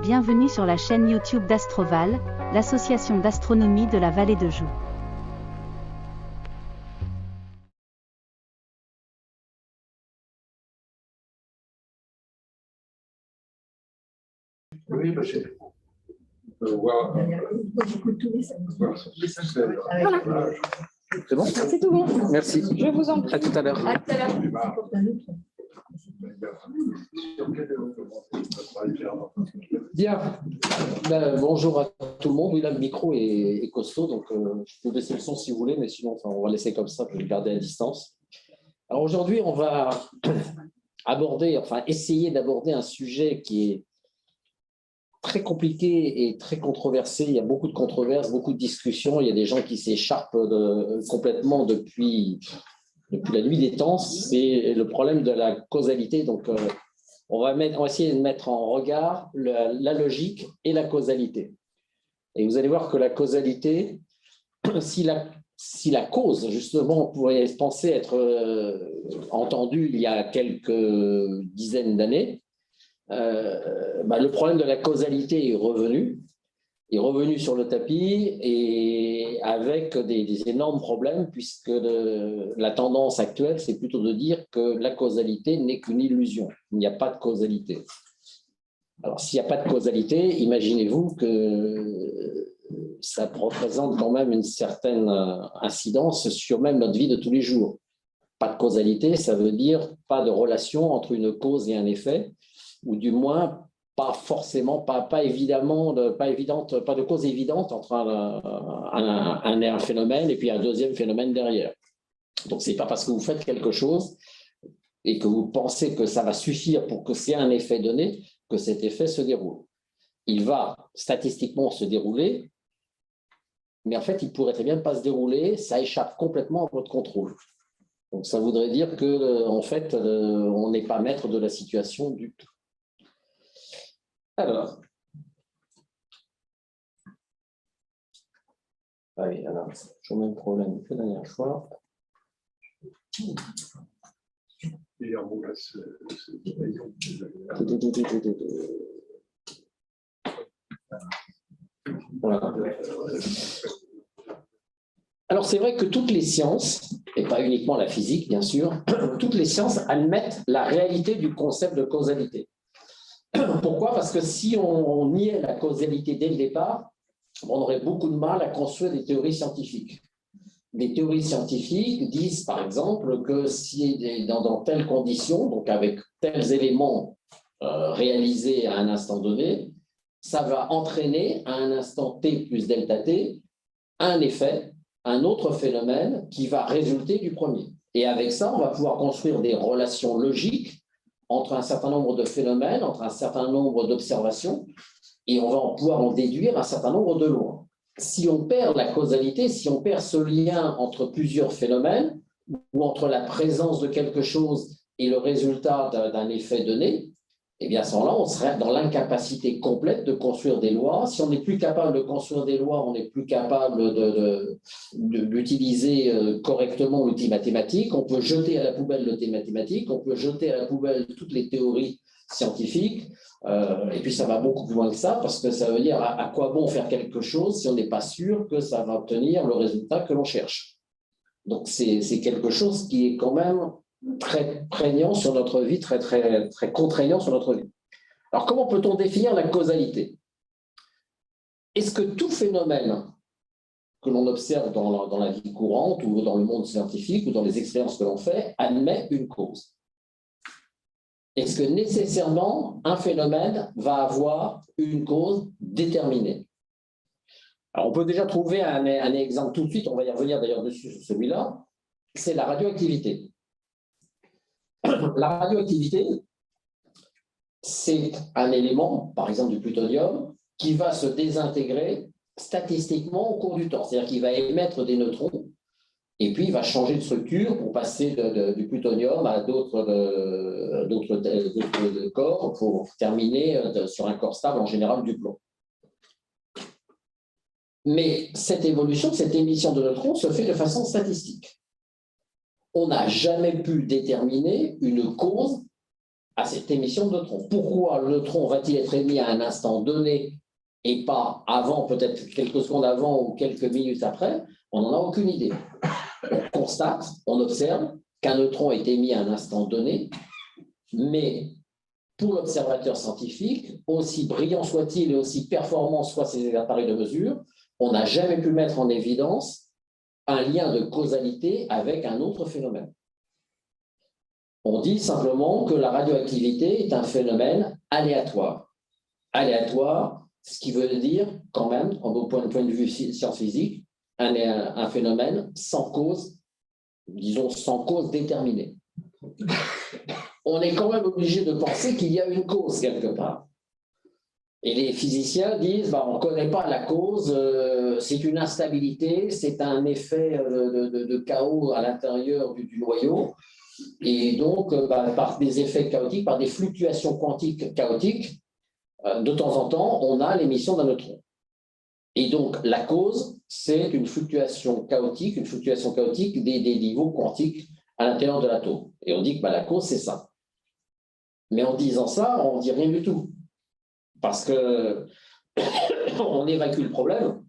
Bienvenue sur la chaîne YouTube d'Astroval, l'association d'astronomie de la vallée de Joux. Oui, parce que on peut voir. Voilà. C'est bon? C'est tout bon. Merci. Je vous en prie. À tout à l'heure. À tout à l'heure. Bien. Bonjour à tout le monde. Oui, là, le micro est costaud, donc je peux baisser le son si vous voulez, mais sinon, on va laisser comme ça, je vais le garder à distance. Alors aujourd'hui, on va essayer d'aborder un sujet qui est très compliqué et très controversé. Il y a beaucoup de controverses, beaucoup de discussions. Il y a des gens qui s'écharpent complètement depuis la nuit des temps. C'est le problème de la causalité. Donc, on va essayer de mettre en regard la logique et la causalité. Et vous allez voir que la causalité, si la cause, justement, on pourrait penser être entendue il y a quelques dizaines d'années, le problème de la causalité est revenu sur le tapis et avec des énormes problèmes, puisque la tendance actuelle, c'est plutôt de dire que la causalité n'est qu'une illusion. Il n'y a pas de causalité. Alors, s'il n'y a pas de causalité, imaginez-vous que ça représente quand même une certaine incidence sur même notre vie de tous les jours. Pas de causalité, ça veut dire pas de relation entre une cause et un effet, ou du moins pas forcément, pas de cause évidente entre un phénomène et puis un deuxième phénomène derrière. Donc, ce n'est pas parce que vous faites quelque chose et que vous pensez que ça va suffire pour que c'est un effet donné que cet effet se déroule. Il va statistiquement se dérouler, mais en fait, il pourrait très bien ne pas se dérouler, ça échappe complètement à votre contrôle. Donc, ça voudrait dire qu'en fait, on n'est pas maître de la situation du tout. Alors, j'ai le même problème que la dernière fois. Voilà. Alors, c'est vrai que toutes les sciences, et pas uniquement la physique, bien sûr, toutes les sciences admettent la réalité du concept de causalité. Pourquoi? Parce que si on niait la causalité dès le départ, on aurait beaucoup de mal à construire des théories scientifiques. Les théories scientifiques disent, par exemple, que si dans telles conditions, donc avec tels éléments réalisés à un instant donné, ça va entraîner à un instant t plus delta t un effet, un autre phénomène qui va résulter du premier. Et avec ça, on va pouvoir construire des relations logiques entre un certain nombre de phénomènes, entre un certain nombre d'observations, et on va pouvoir en déduire un certain nombre de lois. Si on perd la causalité, si on perd ce lien entre plusieurs phénomènes, ou entre la présence de quelque chose et le résultat d'un effet donné, eh bien à ce moment-là, on serait dans l'incapacité complète de construire des lois. Si on n'est plus capable de construire des lois, on n'est plus capable d'utiliser correctement l'outil mathématique. On peut jeter à la poubelle l'outil mathématique, on peut jeter à la poubelle toutes les théories scientifiques, et puis ça va beaucoup plus loin que ça, parce que ça veut dire à quoi bon faire quelque chose si on n'est pas sûr que ça va obtenir le résultat que l'on cherche. Donc c'est quelque chose qui est quand même très prégnant sur notre vie, très contraignant sur notre vie. Alors, comment peut-on définir la causalité? Est-ce que tout phénomène que l'on observe dans la vie courante ou dans le monde scientifique ou dans les expériences que l'on fait admet une cause? Est-ce que nécessairement un phénomène va avoir une cause déterminée? Alors, on peut déjà trouver un exemple tout de suite, on va y revenir d'ailleurs dessus sur celui-là, c'est la radioactivité. La radioactivité, c'est un élément, par exemple du plutonium, qui va se désintégrer statistiquement au cours du temps. C'est-à-dire qu'il va émettre des neutrons et puis il va changer de structure pour passer du plutonium à d'autres corps pour terminer sur un corps stable, en général du plomb. Mais cette évolution, cette émission de neutrons se fait de façon statistique. On n'a jamais pu déterminer une cause à cette émission de neutrons. Pourquoi le neutron va-t-il être émis à un instant donné et pas avant, peut-être quelques secondes avant ou quelques minutes après? On n'en a aucune idée. On constate, on observe qu'un neutron est émis à un instant donné, mais pour l'observateur scientifique, aussi brillant soit-il et aussi performants soient ces appareils de mesure, on n'a jamais pu mettre en évidence un lien de causalité avec un autre phénomène. On dit simplement que la radioactivité est un phénomène aléatoire. Aléatoire, ce qui veut dire quand même, au point de vue science physique, un phénomène sans cause, disons sans cause déterminée. On est quand même obligé de penser qu'il y a une cause quelque part. Et les physiciens disent, on ne connaît pas la cause, c'est une instabilité, c'est un effet de chaos à l'intérieur du noyau. Et donc, par des effets chaotiques, par des fluctuations quantiques chaotiques, de temps en temps, on a l'émission d'un neutron. Et donc, la cause, c'est une fluctuation chaotique des niveaux quantiques à l'intérieur de l'atome. Et on dit que la cause, c'est ça. Mais en disant ça, on ne dit rien du tout. Parce qu'on évacue le problème,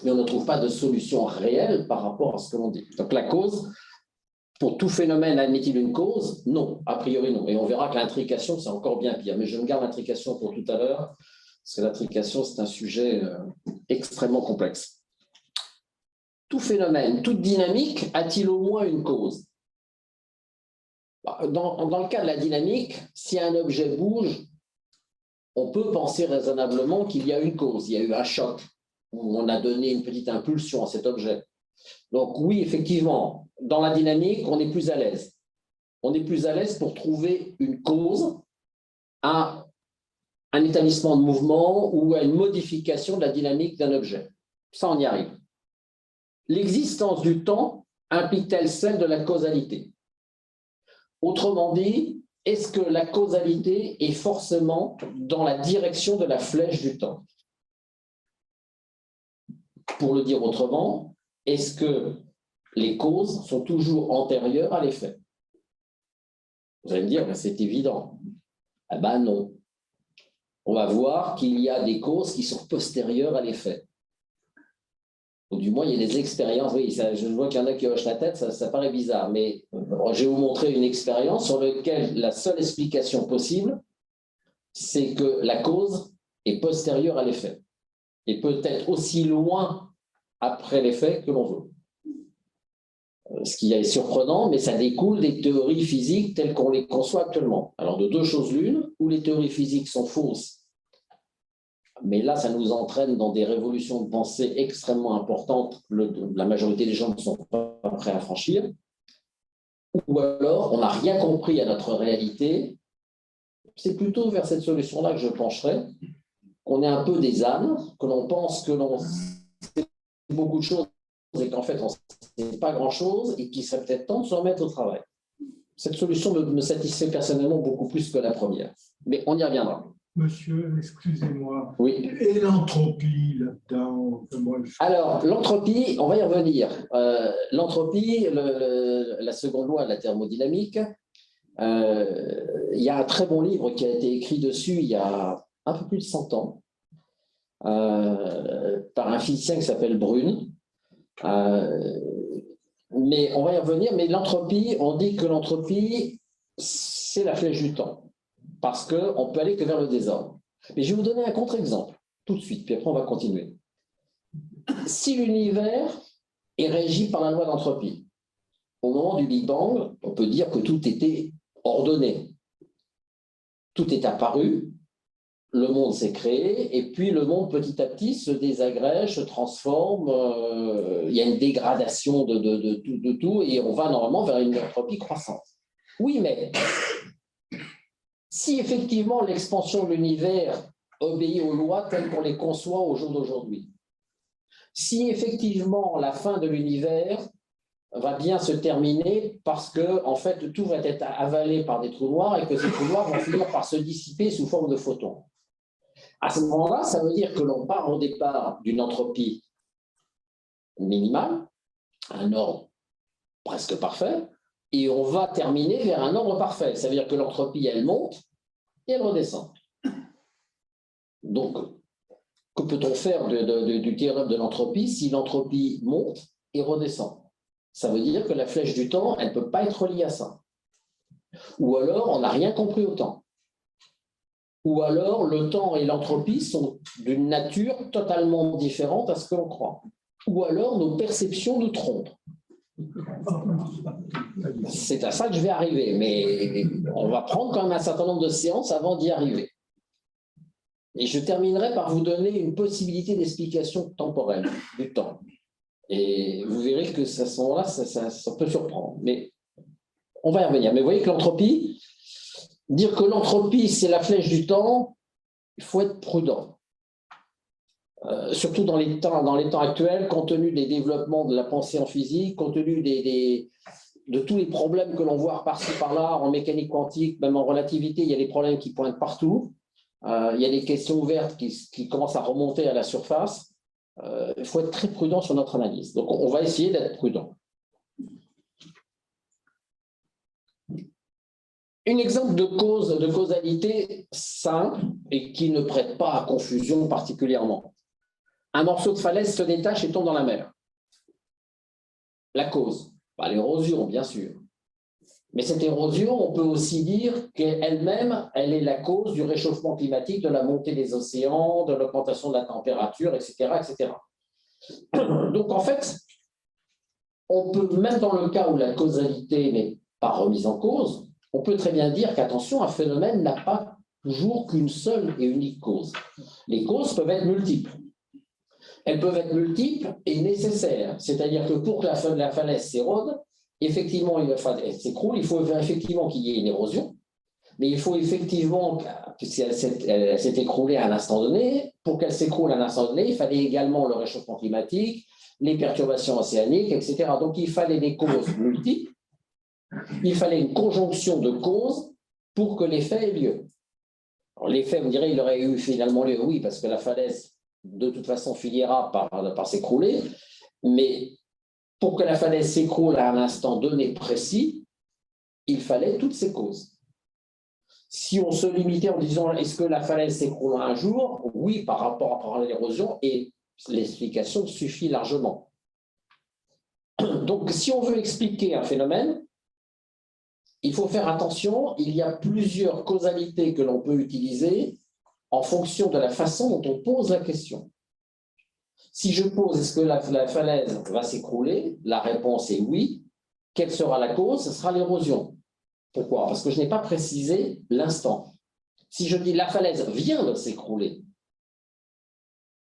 mais on ne trouve pas de solution réelle par rapport à ce que l'on dit. Donc la cause, pour tout phénomène, admet-il une cause? Non, a priori non. Et on verra que l'intrication, c'est encore bien pire. Mais je me garde l'intrication pour tout à l'heure, parce que l'intrication, c'est un sujet extrêmement complexe. Tout phénomène, toute dynamique a-t-il au moins une cause? Dans le cas de la dynamique, si un objet bouge, on peut penser raisonnablement qu'il y a une cause. Il y a eu un choc où on a donné une petite impulsion à cet objet. Donc oui, effectivement, dans la dynamique, on est plus à l'aise. On est plus à l'aise pour trouver une cause à un établissement de mouvement ou à une modification de la dynamique d'un objet. Ça, on y arrive. L'existence du temps implique-t-elle celle de la causalité? Autrement dit, est-ce que la causalité est forcément dans la direction de la flèche du temps? Pour le dire autrement, est-ce que les causes sont toujours antérieures à l'effet? Vous allez me dire, c'est évident. Ah ben non. On va voir qu'il y a des causes qui sont postérieures à l'effet. Ou du moins, il y a des expériences. Oui, je vois qu'il y en a qui hochent la tête, ça paraît bizarre. Mais je vais vous montrer une expérience sur laquelle la seule explication possible, c'est que la cause est postérieure à l'effet. Et peut être aussi loin après l'effet que l'on veut. Ce qui est surprenant, mais ça découle des théories physiques telles qu'on les conçoit actuellement. Alors, de deux choses l'une, ou les théories physiques sont fausses, mais là, ça nous entraîne dans des révolutions de pensée extrêmement importantes que la majorité des gens ne sont pas prêts à franchir. Ou alors, on n'a rien compris à notre réalité. C'est plutôt vers cette solution-là que je pencherai. On est un peu des ânes, que l'on pense que l'on sait beaucoup de choses et qu'en fait, on ne sait pas grand-chose et qu'il serait peut-être temps de se remettre au travail. Cette solution me satisfait personnellement beaucoup plus que la première. Mais on y reviendra. Monsieur, excusez-moi. Oui. Et l'entropie là-dedans? Alors, l'entropie, on va y revenir. L'entropie, la seconde loi de la thermodynamique, il y a un très bon livre qui a été écrit dessus il y a un peu plus de 100 ans par un physicien qui s'appelle Brune. Mais on va y revenir. Mais l'entropie, on dit que l'entropie, c'est la flèche du temps. Parce qu'on peut aller que vers le désordre. Mais je vais vous donner un contre-exemple, tout de suite, puis après on va continuer. Si l'univers est régi par la loi d'entropie, au moment du Big Bang, on peut dire que tout était ordonné. Tout est apparu, le monde s'est créé, et puis le monde petit à petit se désagrège, se transforme, il y a une dégradation de tout, et on va normalement vers une entropie croissante. Oui, mais si effectivement l'expansion de l'univers obéit aux lois telles qu'on les conçoit au jour d'aujourd'hui, si effectivement la fin de l'univers va bien se terminer parce que en fait tout va être avalé par des trous noirs et que ces trous noirs vont finir par se dissiper sous forme de photons. À ce moment-là, ça veut dire que l'on part au départ d'une entropie minimale, un ordre presque parfait, et on va terminer vers un ordre parfait. Ça veut dire que l'entropie, elle monte, et elle redescend. Donc, que peut-on faire du théorème de l'entropie si l'entropie monte et redescend? Ça veut dire que la flèche du temps, elle ne peut pas être reliée à ça. Ou alors, on n'a rien compris au temps. Ou alors, le temps et l'entropie sont d'une nature totalement différente à ce que l'on croit. Ou alors, nos perceptions nous trompent. C'est à ça que je vais arriver, mais on va prendre quand même un certain nombre de séances avant d'y arriver. Et je terminerai par vous donner une possibilité d'explication temporelle du temps. Et vous verrez que à ce moment-là, ça peut surprendre. Mais on va y revenir. Mais vous voyez que l'entropie, dire que l'entropie, c'est la flèche du temps, il faut être prudent. Surtout dans les temps actuels, compte tenu des développements de la pensée en physique, compte tenu de tous les problèmes que l'on voit par-ci, par-là, en mécanique quantique, même en relativité, il y a des problèmes qui pointent partout. Il y a des questions ouvertes qui commencent à remonter à la surface. Il faut être très prudent sur notre analyse. Donc, on va essayer d'être prudent. Un exemple de causalité simple et qui ne prête pas à confusion particulièrement. Un morceau de falaise se détache et tombe dans la mer. La cause, l'érosion, bien sûr. Mais cette érosion, on peut aussi dire qu'elle-même, elle est la cause du réchauffement climatique, de la montée des océans, de l'augmentation de la température, etc., etc. Donc, en fait, on peut, même dans le cas où la causalité n'est pas remise en cause, on peut très bien dire qu'attention, un phénomène n'a pas toujours qu'une seule et unique cause. Les causes peuvent être multiples. Elles peuvent être multiples et nécessaires. C'est-à-dire que pour que la falaise s'érode, effectivement, elle s'écroule, il faut effectivement qu'il y ait une érosion, mais il faut effectivement, puisqu'elle s'est écroulée à un instant donné, pour qu'elle s'écroule à un instant donné, il fallait également le réchauffement climatique, les perturbations océaniques, etc. Donc, il fallait des causes multiples, il fallait une conjonction de causes pour que l'effet ait lieu. L'effet, vous direz, il aurait eu finalement lieu, oui, parce que la falaise, de toute façon, finira par s'écrouler, mais pour que la falaise s'écroule à un instant donné précis, il fallait toutes ces causes. Si on se limitait en disant est-ce que la falaise s'écroule un jour, oui, par rapport à l'érosion, et l'explication suffit largement. Donc, si on veut expliquer un phénomène, il faut faire attention, il y a plusieurs causalités que l'on peut utiliser en fonction de la façon dont on pose la question. Si je pose est-ce que la falaise va s'écrouler, la réponse est oui. Quelle sera la cause? Ce sera l'érosion. Pourquoi? Parce que je n'ai pas précisé l'instant. Si je dis la falaise vient de s'écrouler,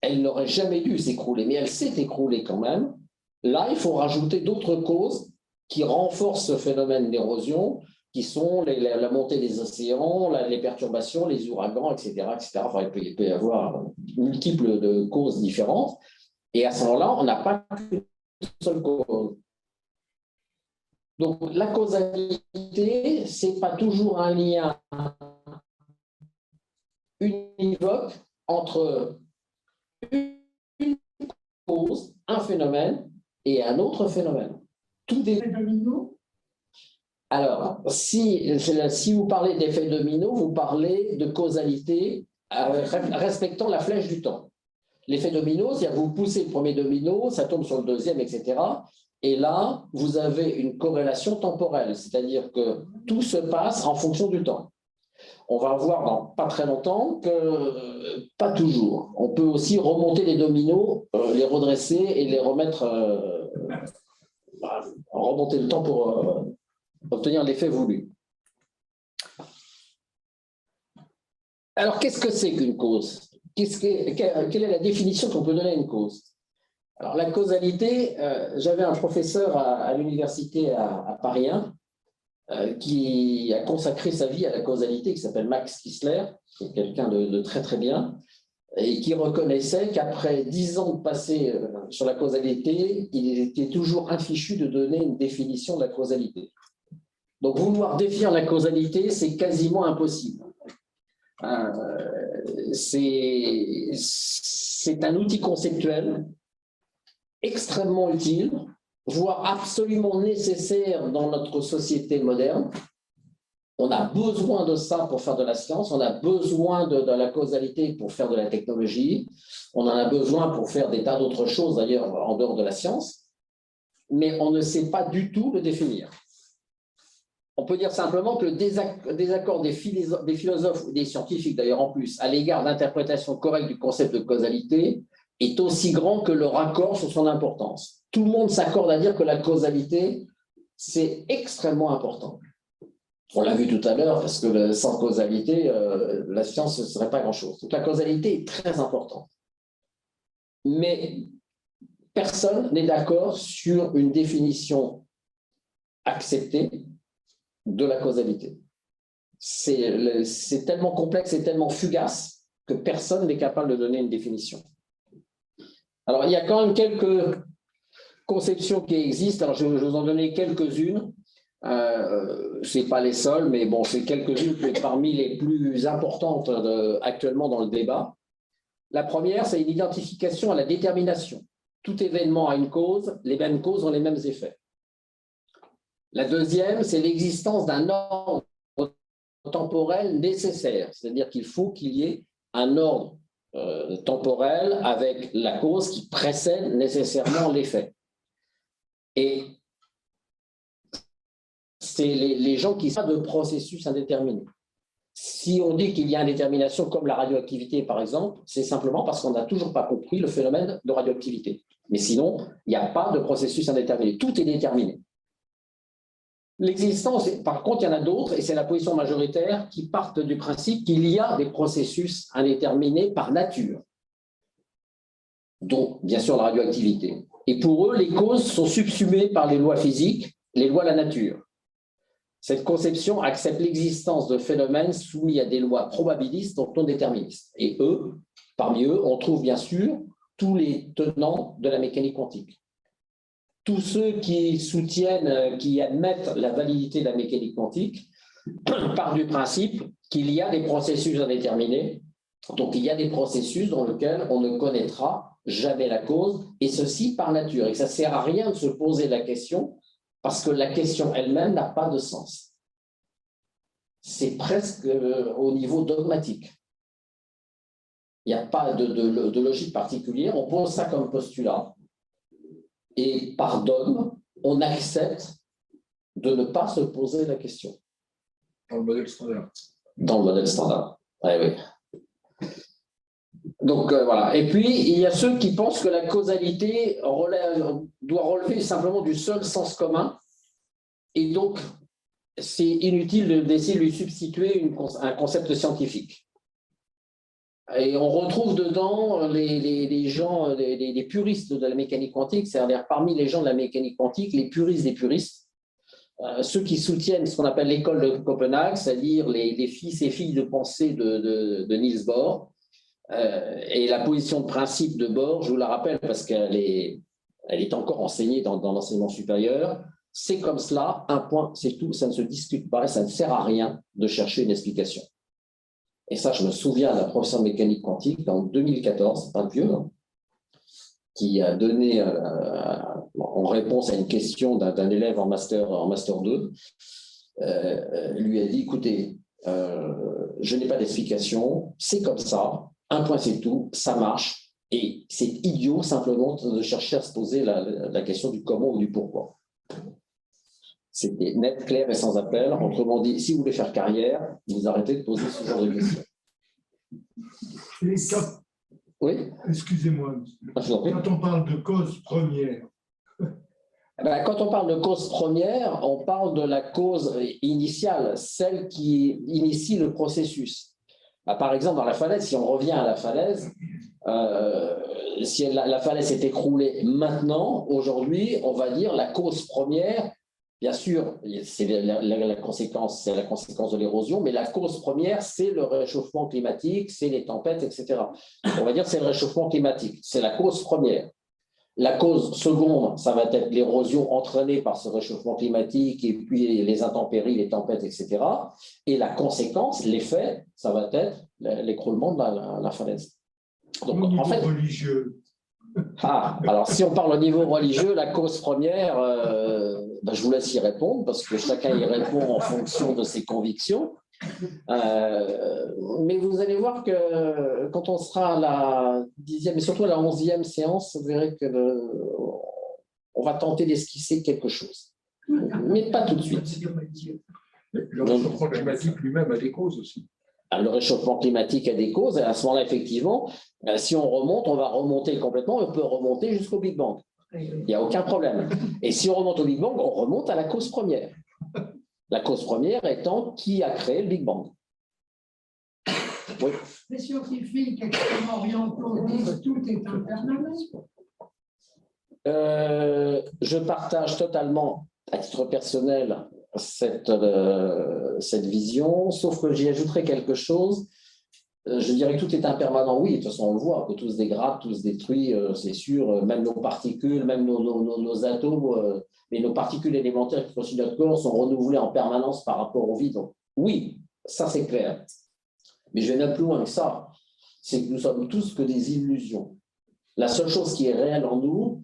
elle n'aurait jamais dû s'écrouler, mais elle s'est écroulée quand même. Là, il faut rajouter d'autres causes qui renforcent ce phénomène d'érosion, qui sont la montée des océans, les perturbations, les ouragans, etc. etc. Enfin, il peut y avoir multiples de causes différentes. Et à ce moment-là, on n'a pas qu'une seule cause. Donc, la causalité, ce n'est pas toujours un lien univoque entre une cause, un phénomène, et un autre phénomène. Tout d'effet domino. Alors, si vous parlez d'effet domino, vous parlez de causalité respectant la flèche du temps. L'effet domino, c'est-à-dire que vous poussez le premier domino, ça tombe sur le deuxième, etc. Et là, vous avez une corrélation temporelle, c'est-à-dire que tout se passe en fonction du temps. On va voir dans pas très longtemps que pas toujours. On peut aussi remonter les dominos, les redresser et les remettre, remonter le temps pour obtenir l'effet voulu. Alors, qu'est-ce que c'est qu'une cause? Quelle est la définition qu'on peut donner à une cause? Alors, la causalité, j'avais un professeur à l'université à Paris 1 qui a consacré sa vie à la causalité, qui s'appelle Max Kissler, qui est quelqu'un de très très bien, et qui reconnaissait qu'après 10 ans de passé sur la causalité, il était toujours infichu de donner une définition de la causalité. Donc, vouloir définir la causalité, c'est quasiment impossible. C'est un outil conceptuel extrêmement utile, voire absolument nécessaire dans notre société moderne, On a besoin de ça pour faire de la science, on a besoin de la causalité pour faire de la technologie, on en a besoin pour faire des tas d'autres choses d'ailleurs en dehors de la science, mais on ne sait pas du tout le définir. On peut dire simplement que le désaccord des philosophes ou des scientifiques d'ailleurs en plus à l'égard d'interprétation correcte du concept de causalité est aussi grand que leur accord sur son importance. Tout le monde s'accorde à dire que la causalité, c'est extrêmement important. On l'a vu tout à l'heure, parce que sans causalité, la science ne serait pas grand-chose. Donc la causalité est très importante. Mais personne n'est d'accord sur une définition acceptée de la causalité. C'est tellement complexe et tellement fugace que personne n'est capable de donner une définition. Alors, il y a quand même quelques conceptions qui existent. Alors, je vais vous en donner quelques-unes. Ce n'est pas les seules, mais bon, c'est quelques-unes parmi les plus importantes actuellement dans le débat. La première, c'est une identification à la détermination. Tout événement a une cause, les mêmes causes ont les mêmes effets. La deuxième, c'est l'existence d'un ordre temporel nécessaire, c'est-à-dire qu'il faut qu'il y ait un ordre temporel avec la cause qui précède nécessairement l'effet. Et c'est les gens qui savent de processus indéterminés. Si on dit qu'il y a une indétermination comme la radioactivité, par exemple, c'est simplement parce qu'on n'a toujours pas compris le phénomène de radioactivité. Mais sinon, il n'y a pas de processus indéterminé. Tout est déterminé. L'existence, par contre, il y en a d'autres, et c'est la position majoritaire, qui partent du principe qu'il y a des processus indéterminés par nature, dont, bien sûr, la radioactivité. Et pour eux, les causes sont subsumées par les lois physiques, les lois de la nature. Cette conception accepte l'existence de phénomènes soumis à des lois probabilistes, donc non déterministes. Et eux, parmi eux, on trouve bien sûr tous les tenants de la mécanique quantique. Tous ceux qui soutiennent, qui admettent la validité de la mécanique quantique partent du principe qu'il y a des processus indéterminés, donc il y a des processus dans lesquels on ne connaîtra jamais la cause, et ceci par nature. Et ça ne sert à rien de se poser la question, parce que la question elle-même n'a pas de sens. C'est presque au niveau dogmatique. Il n'y a pas de logique particulière, on pose ça comme postulat. Et par dogme, on accepte de ne pas se poser la question. Dans le modèle standard. Dans le modèle standard, oui. Donc voilà. Et puis, il y a ceux qui pensent que la causalité doit relever simplement du seul sens commun. Et donc, c'est inutile d'essayer de lui substituer un concept scientifique. Et on retrouve dedans les gens, les puristes de la mécanique quantique, c'est-à-dire parmi les gens de la mécanique quantique, les puristes des puristes, ceux qui soutiennent ce qu'on appelle l'école de Copenhague, c'est-à-dire les fils et filles de pensée de Niels Bohr. Et la position de principe de Bohr, je vous la rappelle parce qu'elle est encore enseignée dans l'enseignement supérieur, c'est comme cela, un point, c'est tout, ça ne se discute pas, et ça ne sert à rien de chercher une explication. Et ça, je me souviens d'un professeur de mécanique quantique en 2014, pas vieux, qui a donné, en réponse à une question d'un élève en master 2, lui a dit, écoutez, je n'ai pas d'explication, c'est comme ça, un point c'est tout, ça marche, et c'est idiot simplement de chercher à se poser la question du comment ou du pourquoi. C'était net, clair et sans appel. Autrement dit, si vous voulez faire carrière, vous arrêtez de poser ce genre de questions. Oui. Excusez-moi, quand on parle de cause première. Quand on parle de cause première, on parle de la cause initiale, celle qui initie le processus. Par exemple, dans la falaise, si on revient à la falaise, si la falaise s'est écroulée maintenant, aujourd'hui, on va dire la cause première. Bien sûr, c'est la conséquence de l'érosion, mais la cause première, c'est le réchauffement climatique, c'est les tempêtes, etc. On va dire que c'est le réchauffement climatique, c'est la cause première. La cause seconde, ça va être l'érosion entraînée par ce réchauffement climatique et puis les intempéries, les tempêtes, etc. Et la conséquence, l'effet, ça va être l'écroulement de la falaise. Donc, au niveau en fait, religieux, Ah, alors si on parle au niveau religieux, la cause première, je vous laisse y répondre parce que chacun y répond en fonction de ses convictions. Mais vous allez voir que quand on sera à la 10e et surtout à la 11e séance, vous verrez que on va tenter d'esquisser quelque chose. Mais pas tout de suite. Le réchauffement climatique lui-même a des causes aussi. Le réchauffement climatique a des causes, et à ce moment-là, effectivement, si on remonte, on va remonter complètement, on peut remonter jusqu'au Big Bang. Il n'y a aucun problème. Et si on remonte au Big Bang, on remonte à la cause première. La cause première étant qui a créé le Big Bang. Oui. Les scientifiques extrêmement orientaux disent tout est impermanent. Je partage totalement, à titre personnel, cette vision, sauf que j'y ajouterai quelque chose. Je dirais que tout est impermanent, oui, de toute façon on le voit, que tout se dégrade, tout se détruit, c'est sûr, même nos particules, même nos atomes, mais nos particules élémentaires qui constituent notre corps sont renouvelées en permanence par rapport au vide. Donc, oui, ça c'est clair. Mais je vais même plus loin que ça, c'est que nous sommes tous que des illusions. La seule chose qui est réelle en nous,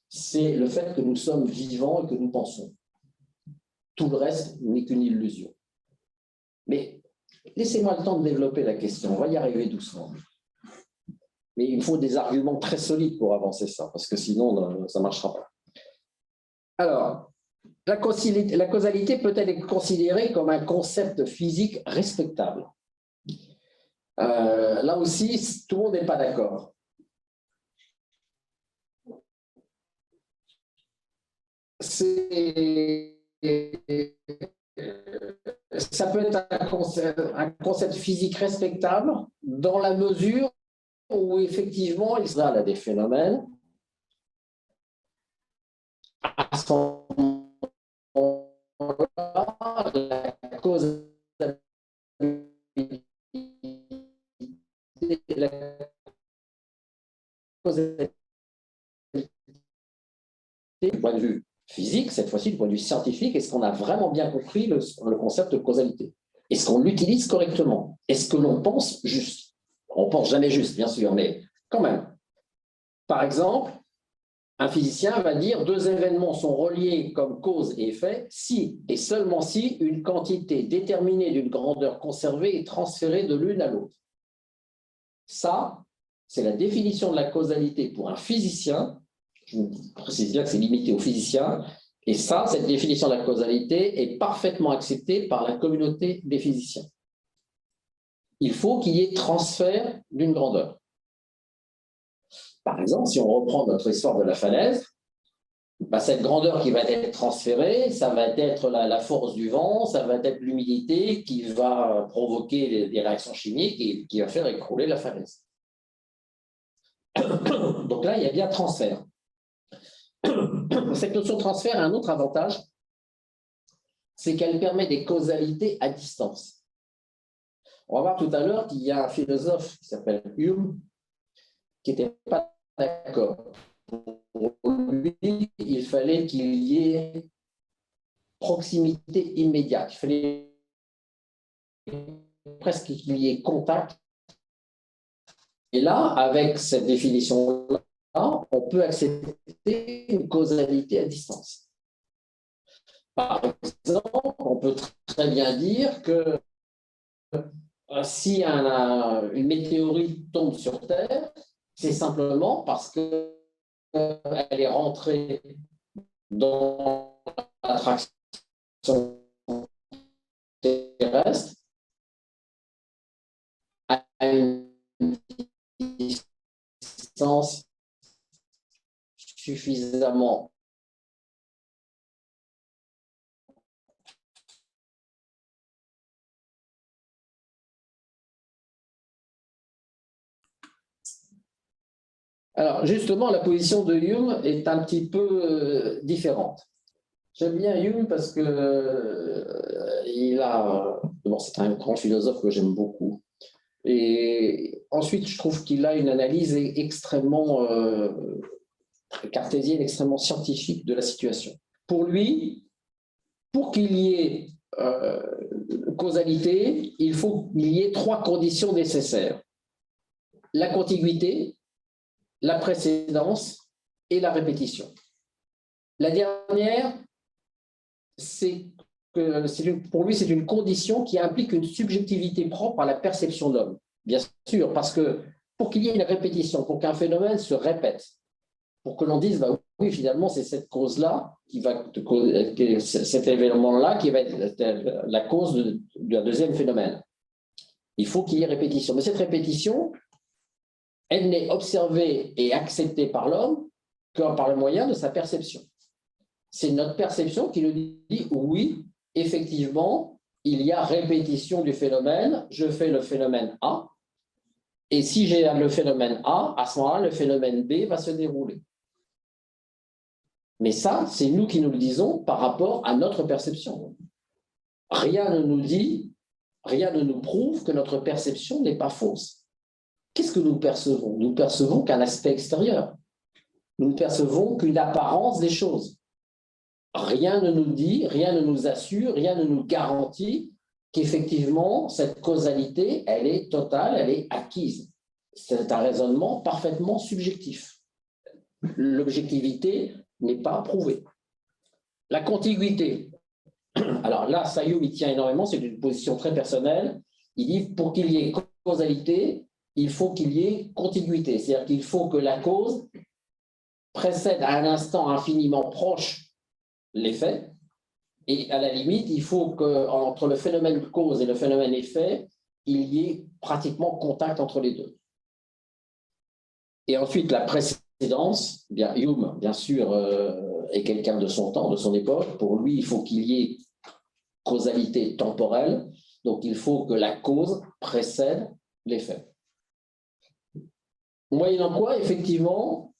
c'est le fait que nous sommes vivants et que nous pensons. Tout le reste n'est qu'une illusion. Mais laissez-moi le temps de développer la question, on va y arriver doucement. Mais il faut des arguments très solides pour avancer ça, parce que sinon, ça ne marchera pas. Alors, la causalité peut-elle être considérée comme un concept physique respectable? Là aussi, tout le monde n'est pas d'accord. Ça peut être un concept physique respectable dans la mesure où effectivement il sera là des phénomènes à ce moment-là, la causalité du point de vue physique, cette fois-ci du point de vue scientifique, est-ce qu'on a vraiment bien compris le concept de causalité? Est-ce qu'on l'utilise correctement? Est-ce que l'on pense juste? On pense jamais juste, bien sûr, mais quand même. Par exemple, un physicien va dire deux événements sont reliés comme cause et effet si et seulement si une quantité déterminée d'une grandeur conservée est transférée de l'une à l'autre. Ça, c'est la définition de la causalité pour un physicien. Je vous précise bien que c'est limité aux physiciens. Et ça, cette définition de la causalité est parfaitement acceptée par la communauté des physiciens. Il faut qu'il y ait transfert d'une grandeur. Par exemple, si on reprend notre histoire de la falaise, cette grandeur qui va être transférée, ça va être la force du vent, ça va être l'humidité qui va provoquer des réactions chimiques et qui va faire écrouler la falaise. Donc là, il y a bien transfert. Cette notion de transfert a un autre avantage, c'est qu'elle permet des causalités à distance. On va voir tout à l'heure qu'il y a un philosophe qui s'appelle Hume qui n'était pas d'accord. Pour lui, il fallait qu'il y ait proximité immédiate. Il fallait presque qu'il y ait contact. Et là, avec cette définition-là, on peut accepter une causalité à distance. Par exemple, on peut très bien dire que si une météorite tombe sur Terre, c'est simplement parce qu'elle est rentrée dans l'attraction terrestre à une distance suffisamment Alors, justement, la position de Hume est un petit peu différente. J'aime bien Hume parce que c'est un grand philosophe que j'aime beaucoup. Et ensuite, je trouve qu'il a une analyse extrêmement cartésienne, extrêmement scientifique de la situation. Pour lui, pour qu'il y ait causalité, il faut qu'il y ait trois conditions nécessaires. La contiguïté, la précédence et la répétition. La dernière, pour lui, c'est une condition qui implique une subjectivité propre à la perception de l'homme. Bien sûr, parce que pour qu'il y ait une répétition, pour qu'un phénomène se répète, pour que l'on dise, bah oui, finalement, c'est cette cause-là, cet événement-là qui va être la cause d'un deuxième phénomène. Il faut qu'il y ait répétition. Mais cette répétition, elle n'est observée et acceptée par l'homme que par le moyen de sa perception. C'est notre perception qui nous dit, oui, effectivement, il y a répétition du phénomène, je fais le phénomène A, et si j'ai le phénomène A, à ce moment-là, le phénomène B va se dérouler. Mais ça, c'est nous qui nous le disons par rapport à notre perception. Rien ne nous dit, rien ne nous prouve que notre perception n'est pas fausse. Qu'est-ce que nous percevons? Nous ne percevons qu'un aspect extérieur. Nous ne percevons qu'une apparence des choses. Rien ne nous dit, rien ne nous assure, rien ne nous garantit qu'effectivement, cette causalité, elle est totale, elle est acquise. C'est un raisonnement parfaitement subjectif. L'objectivité n'est pas prouvée. La contiguïté. Alors là, Sayoum, il tient énormément, c'est une position très personnelle. Il dit, pour qu'il y ait causalité, il faut qu'il y ait contiguïté. C'est-à-dire qu'il faut que la cause précède à un instant infiniment proche l'effet, et à la limite, il faut qu'entre le phénomène cause et le phénomène effet, il y ait pratiquement contact entre les deux. Et ensuite, la précédence, bien, Hume, bien sûr, est quelqu'un de son temps, de son époque. Pour lui, il faut qu'il y ait causalité temporelle, donc il faut que la cause précède l'effet. Moyennant quoi, effectivement,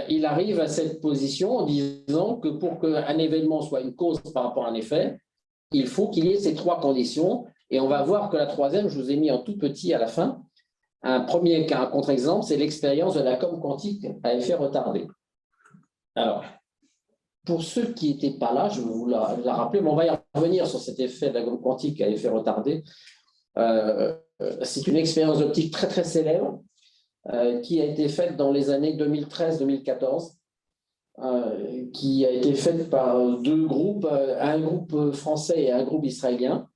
il arrive à cette position en disant que pour qu'un événement soit une cause par rapport à un effet, il faut qu'il y ait ces trois conditions. Et on va voir que la troisième, je vous ai mis en tout petit à la fin. Un contre-exemple, c'est l'expérience de la com quantique à effet retardé. Alors, pour ceux qui n'étaient pas là, je vais vous la rappeler, mais on va y revenir sur cet effet de la com quantique à effet retardé. C'est une expérience optique très, très célèbre qui a été faite dans les années 2013-2014, qui a été faite par deux groupes, un groupe français et un groupe israélien,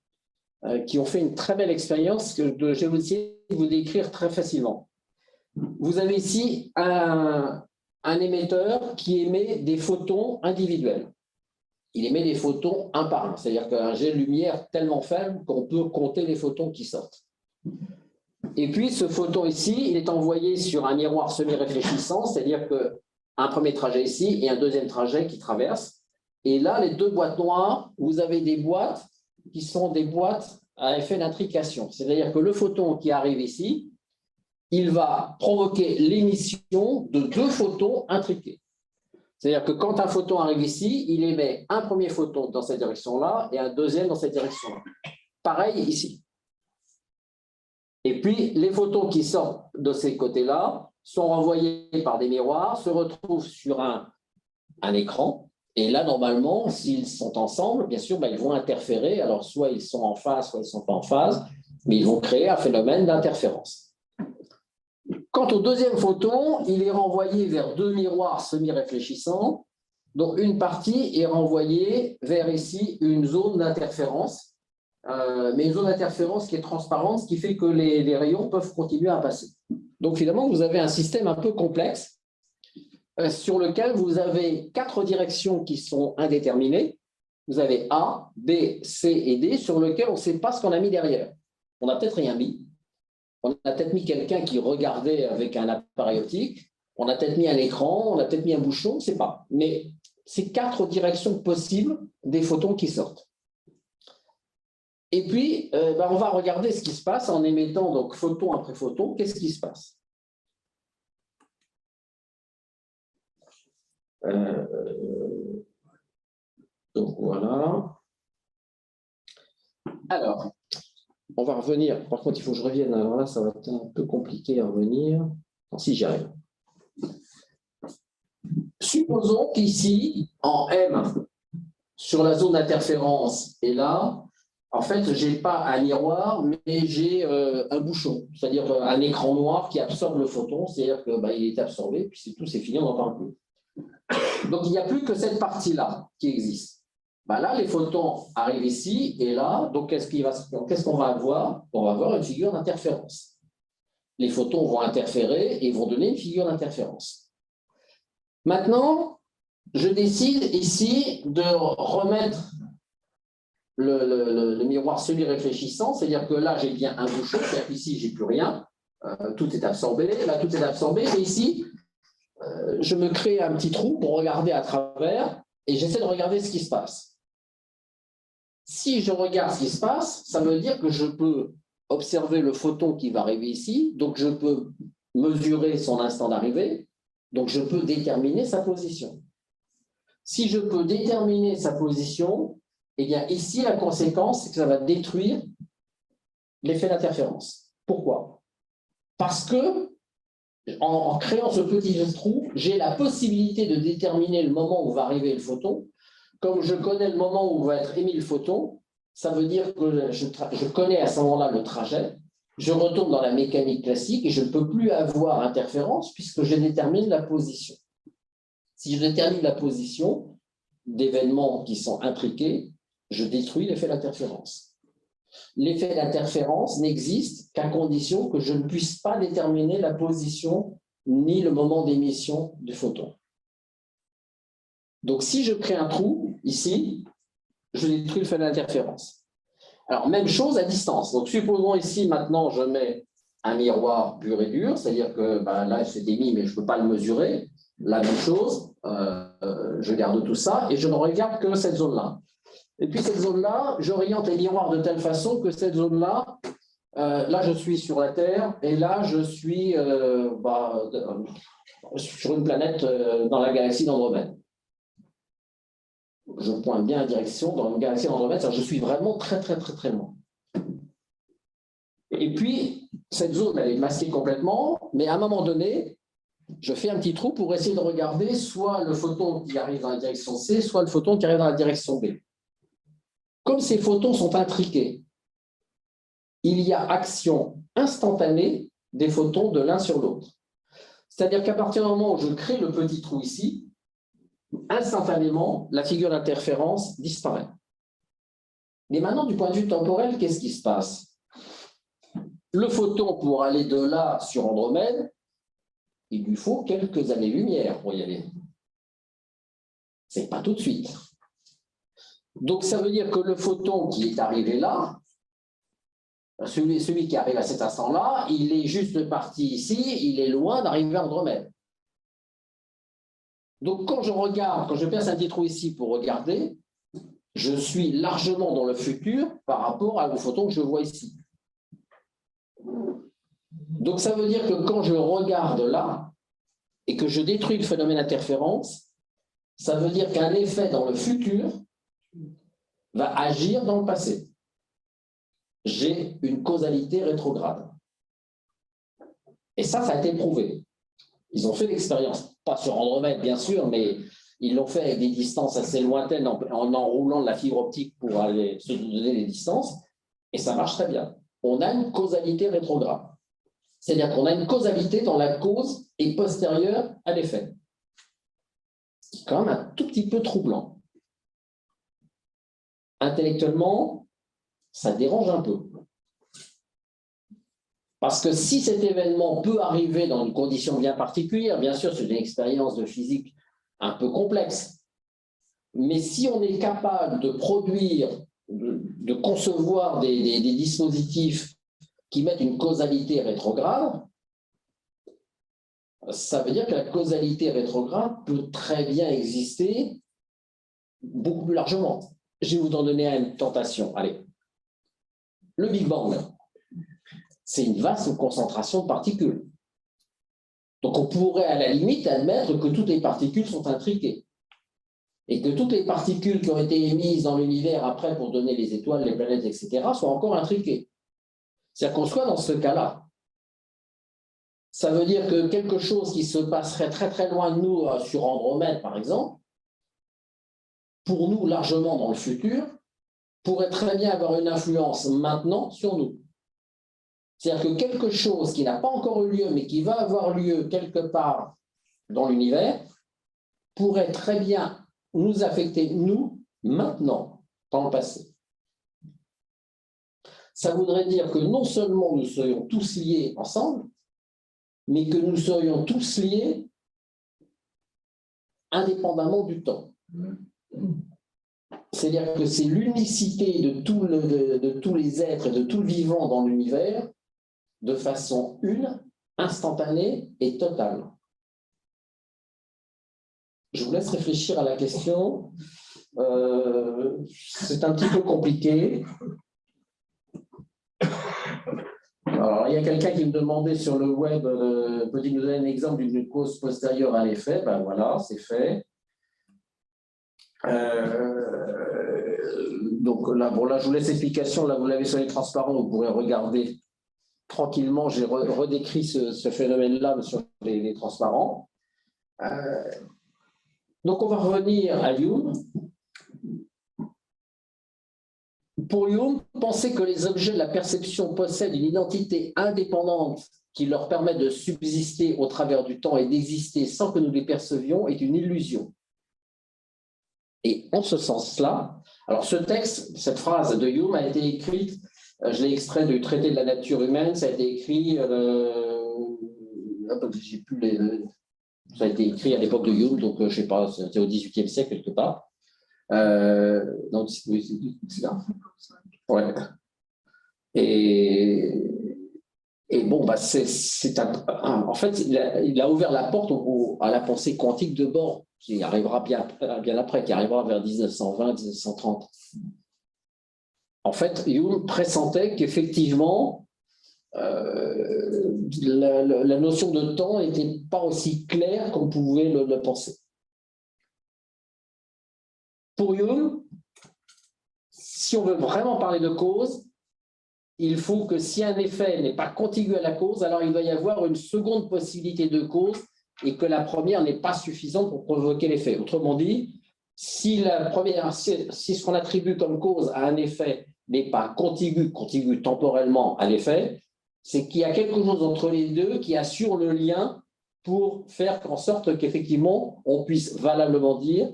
qui ont fait une très belle expérience que je vais vous essayer de vous décrire très facilement. Vous avez ici un émetteur qui émet des photons individuels. Il émet des photons un par un, c'est-à-dire qu'un jet de lumière tellement faible qu'on peut compter les photons qui sortent. Et puis, ce photon ici, il est envoyé sur un miroir semi-réfléchissant, c'est-à-dire qu'un premier trajet ici et un deuxième trajet qui traverse. Et là, les deux boîtes noires, vous avez des boîtes qui sont des boîtes à effet d'intrication. C'est-à-dire que le photon qui arrive ici, il va provoquer l'émission de deux photons intriqués. C'est-à-dire que quand un photon arrive ici, il émet un premier photon dans cette direction-là et un deuxième dans cette direction-là. Pareil ici. Et puis, les photons qui sortent de ces côtés-là sont renvoyés par des miroirs, se retrouvent sur un écran. Et là, normalement, s'ils sont ensemble, bien sûr, ils vont interférer. Alors, soit ils sont en phase, soit ils ne sont pas en phase, mais ils vont créer un phénomène d'interférence. Quant au deuxième photon, il est renvoyé vers deux miroirs semi-réfléchissants, dont une partie est renvoyée vers ici une zone d'interférence. Mais une zone d'interférence qui est transparente, ce qui fait que les rayons peuvent continuer à passer. Donc finalement, vous avez un système un peu complexe sur lequel vous avez quatre directions qui sont indéterminées. Vous avez A, B, C et D, sur lequel on ne sait pas ce qu'on a mis derrière. On n'a peut-être rien mis. On a peut-être mis quelqu'un qui regardait avec un appareil optique. On a peut-être mis un écran, on a peut-être mis un bouchon, on ne sait pas. Mais c'est quatre directions possibles des photons qui sortent. Et puis, on va regarder ce qui se passe en émettant donc photon après photon. Qu'est-ce qui se passe? Donc voilà. Alors, on va revenir. Par contre, il faut que je revienne. Alors là, ça va être un peu compliqué à revenir. Non, si j'y arrive. Supposons qu'ici, en M, sur la zone d'interférence, et là, En fait, je n'ai pas un miroir, mais j'ai un bouchon, c'est-à-dire un écran noir qui absorbe le photon, c'est-à-dire qu'il est absorbé, puis c'est tout, c'est fini, on n'en parle plus. Donc, il n'y a plus que cette partie-là qui existe. Là, les photons arrivent ici et là, donc qu'est-ce qu'on va avoir? On va avoir une figure d'interférence. Les photons vont interférer et vont donner une figure d'interférence. Maintenant, je décide ici de remettre le miroir semi-réfléchissant, c'est-à-dire que là, j'ai bien un bouchon, c'est-à-dire qu'ici, je n'ai plus rien, tout est absorbé, là, tout est absorbé, et ici, je me crée un petit trou pour regarder à travers, et j'essaie de regarder ce qui se passe. Si je regarde ce qui se passe, ça veut dire que je peux observer le photon qui va arriver ici, donc je peux mesurer son instant d'arrivée, donc je peux déterminer sa position. Si je peux déterminer sa position, eh bien, ici, la conséquence, c'est que ça va détruire l'effet d'interférence. Pourquoi? Parce que, en créant ce petit trou, j'ai la possibilité de déterminer le moment où va arriver le photon. Comme je connais le moment où va être émis le photon, ça veut dire que je connais à ce moment-là le trajet, je retourne dans la mécanique classique et je ne peux plus avoir interférence puisque je détermine la position. Si je détermine la position d'événements qui sont intriqués, je détruis l'effet d'interférence. L'effet d'interférence n'existe qu'à condition que je ne puisse pas déterminer la position ni le moment d'émission du photon. Donc, si je crée un trou, ici, je détruis l'effet d'interférence. Alors, même chose à distance. Donc, supposons ici, maintenant, je mets un miroir pur et dur, c'est-à-dire que là, c'est émis, mais je ne peux pas le mesurer. La même chose, je garde tout ça et je ne regarde que cette zone-là. Et puis, cette zone-là, j'oriente les miroirs de telle façon que cette zone-là, là, je suis sur la Terre et là, je suis sur une planète dans la galaxie d'Andromède. Je pointe bien la direction dans une galaxie d'Andromède, je suis vraiment très, très, très, très loin. Et puis, cette zone, elle est masquée complètement, mais à un moment donné, je fais un petit trou pour essayer de regarder soit le photon qui arrive dans la direction C, soit le photon qui arrive dans la direction B. Comme ces photons sont intriqués, il y a action instantanée des photons de l'un sur l'autre. C'est-à-dire qu'à partir du moment où je crée le petit trou ici, instantanément, la figure d'interférence disparaît. Mais maintenant, du point de vue temporel, qu'est-ce qui se passe? Le photon, pour aller de là sur Andromède, il lui faut quelques années-lumière pour y aller. Ce n'est pas tout de suite. Donc, ça veut dire que le photon qui est arrivé là, celui qui arrive à cet instant-là, il est juste parti ici, il est loin d'arriver à Andromède. Donc, quand je perce un petit trou ici pour regarder, je suis largement dans le futur par rapport au photon que je vois ici. Donc, ça veut dire que quand je regarde là et que je détruis le phénomène d'interférence, ça veut dire qu'un effet dans le futur va agir dans le passé. J'ai une causalité rétrograde. Et ça a été prouvé. Ils ont fait l'expérience, pas sur Andromède bien sûr, mais ils l'ont fait avec des distances assez lointaines en enroulant de la fibre optique pour aller se donner des distances, et ça marche très bien. On a une causalité rétrograde. C'est-à-dire qu'on a une causalité dont la cause est postérieure à l'effet. C'est quand même un tout petit peu troublant. Intellectuellement, ça dérange un peu. Parce que si cet événement peut arriver dans une condition bien particulière, bien sûr, c'est une expérience de physique un peu complexe, mais si on est capable de produire, de concevoir des dispositifs qui mettent une causalité rétrograde, ça veut dire que la causalité rétrograde peut très bien exister beaucoup plus largement. Je vais vous en donner une tentation. Allez. Le Big Bang, c'est une vaste concentration de particules. Donc, on pourrait à la limite admettre que toutes les particules sont intriquées et que toutes les particules qui ont été émises dans l'univers après pour donner les étoiles, les planètes, etc., sont encore intriquées. C'est-à-dire qu'on soit dans ce cas-là. Ça veut dire que quelque chose qui se passerait très très loin de nous, sur Andromède par exemple, pour nous largement dans le futur, pourrait très bien avoir une influence maintenant sur nous. C'est-à-dire que quelque chose qui n'a pas encore eu lieu, mais qui va avoir lieu quelque part dans l'univers, pourrait très bien nous affecter, nous, maintenant, dans le passé. Ça voudrait dire que non seulement nous serions tous liés ensemble, mais que nous serions tous liés indépendamment du temps. C'est-à-dire que c'est l'unicité de tous les êtres et de tout le vivant dans l'univers de façon une, instantanée et totale. Je vous laisse réfléchir à la question. C'est un petit peu compliqué. Alors, il y a quelqu'un qui me demandait sur le web, peut-il nous donner un exemple d'une cause postérieure à l'effet? Ben voilà, c'est fait. Donc là, bon, là, je vous laisse l'explication. Là, vous l'avez sur les transparents, vous pourrez regarder tranquillement. J'ai redécrit ce phénomène-là sur les transparents. Donc, on va revenir à Hume. Pour Hume, penser que les objets de la perception possèdent une identité indépendante qui leur permet de subsister au travers du temps et d'exister sans que nous les percevions est une illusion. Et en ce sens-là, alors ce texte, cette phrase de Hume a été écrite, je l'ai extrait du traité de la nature humaine, ça a été écrit, ça a été écrit à l'époque de Hume, donc je ne sais pas, c'était au XVIIIe siècle quelque part. Non, c'est là. Ouais. Et bon, bah en fait, il a ouvert la porte à la pensée quantique de Bohr, qui arrivera bien après, qui arrivera vers 1920-1930. En fait, Hume pressentait qu'effectivement, la notion de temps n'était pas aussi claire qu'on pouvait le penser. Pour Hume, si on veut vraiment parler de cause, il faut que si un effet n'est pas contigu à la cause, alors il doit y avoir une seconde possibilité de cause et que la première n'est pas suffisante pour provoquer l'effet. Autrement dit, si ce qu'on attribue comme cause à un effet n'est pas contigu temporellement à l'effet, c'est qu'il y a quelque chose entre les deux qui assure le lien pour faire en sorte qu'effectivement, on puisse valablement dire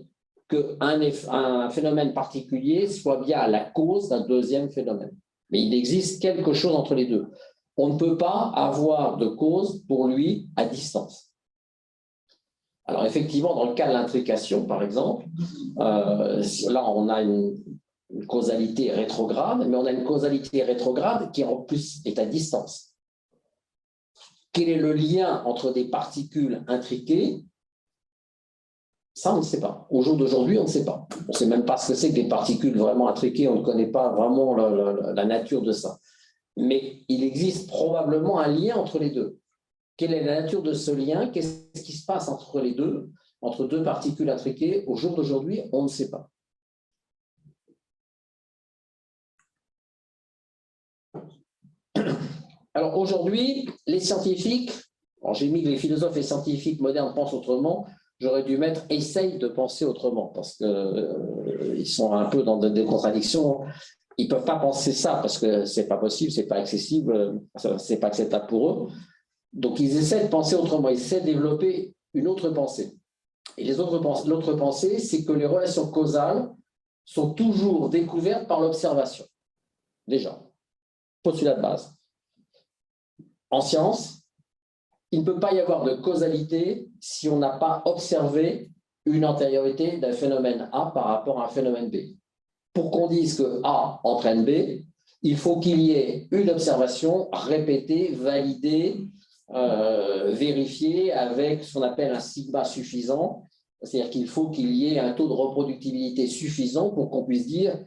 qu'un phénomène particulier soit bien à la cause d'un deuxième phénomène. Mais il existe quelque chose entre les deux. On ne peut pas avoir de cause pour lui à distance. Alors effectivement, dans le cas de l'intrication, par exemple, là on a une causalité rétrograde, mais on a une causalité rétrograde qui en plus est à distance. Quel est le lien entre des particules intriquées? Ça, on ne sait pas. Au jour d'aujourd'hui, on ne sait pas. On ne sait même pas ce que c'est que des particules vraiment intriquées. On ne connaît pas vraiment la nature de ça. Mais il existe probablement un lien entre les deux. Quelle est la nature de ce lien? Qu'est-ce qui se passe entre les deux, entre deux particules intriquées? Au jour d'aujourd'hui, on ne sait pas. Alors aujourd'hui, les scientifiques, j'ai mis que les philosophes et scientifiques modernes pensent autrement. J'aurais dû mettre « essaye de penser autrement » parce qu'ils sont un peu dans des contradictions. Ils ne peuvent pas penser ça parce que ce n'est pas possible, ce n'est pas accessible, ce n'est pas acceptable pour eux. Donc, ils essaient de penser autrement, ils essaient de développer une autre pensée. Et l'autre pensée, c'est que les relations causales sont toujours découvertes par l'observation. Déjà, postulat de base. En science, il ne peut pas y avoir de causalité si on n'a pas observé une antériorité d'un phénomène A par rapport à un phénomène B. Pour qu'on dise que A entraîne B, il faut qu'il y ait une observation répétée, validée, vérifiée avec ce qu'on appelle un sigma suffisant. C'est-à-dire qu'il faut qu'il y ait un taux de reproductibilité suffisant pour qu'on puisse dire,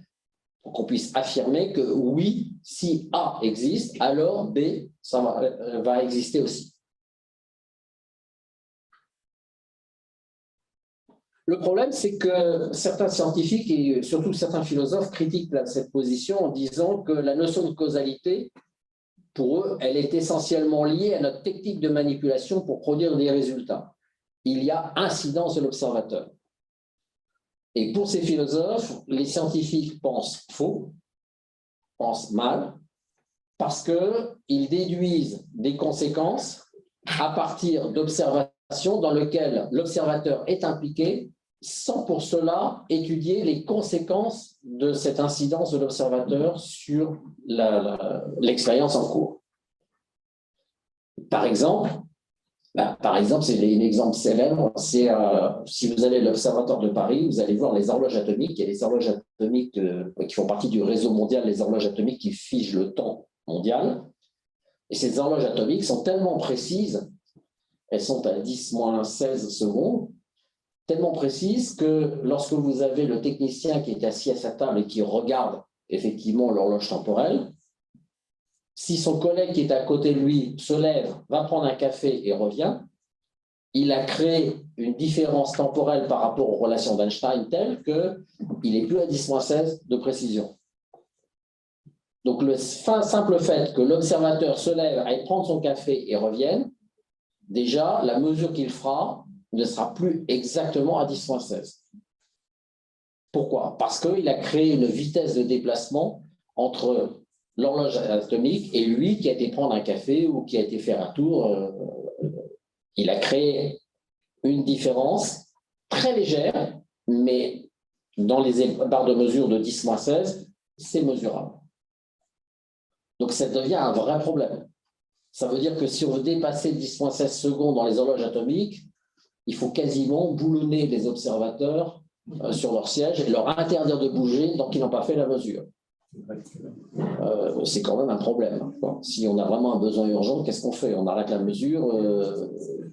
pour qu'on puisse affirmer que oui, si A existe, alors B ça va exister aussi. Le problème, c'est que certains scientifiques et surtout certains philosophes critiquent cette position en disant que la notion de causalité, pour eux, elle est essentiellement liée à notre technique de manipulation pour produire des résultats. Il y a incidence de l'observateur. Et pour ces philosophes, les scientifiques pensent faux, pensent mal, parce qu'ils déduisent des conséquences à partir d'observations dans lesquelles l'observateur est impliqué, sans pour cela étudier les conséquences de cette incidence de l'observateur sur l'expérience en cours. Par exemple, c'est un exemple célèbre, c'est si vous allez à l'Observatoire de Paris, vous allez voir les horloges atomiques. Il y a les horloges atomiques qui font partie du réseau mondial, les horloges atomiques qui figent le temps mondial. Et ces horloges atomiques sont tellement précises, elles sont à 10-16 secondes, tellement précises que lorsque vous avez le technicien qui est assis à sa table et qui regarde effectivement l'horloge temporelle, si son collègue qui est à côté de lui se lève, va prendre un café et revient, il a créé une différence temporelle par rapport aux relations d'Einstein telle qu'il n'est plus à 10-16 de précision. Donc, le simple fait que l'observateur se lève, aille prendre son café et revienne, déjà, la mesure qu'il fera ne sera plus exactement à 10-16. Pourquoi? Parce qu'il a créé une vitesse de déplacement entre l'horloge atomique et lui qui a été prendre un café ou qui a été faire un tour. Il a créé une différence très légère, mais dans les barres de mesure de 10-16, c'est mesurable. Donc, ça devient un vrai problème. Ça veut dire que si on veut dépasser 10-16 secondes dans les horloges atomiques, il faut quasiment boulonner les observateurs sur leur siège et leur interdire de bouger tant qu'ils n'ont pas fait la mesure. C'est quand même un problème. Si on a vraiment un besoin urgent, qu'est-ce qu'on fait? On arrête la mesure,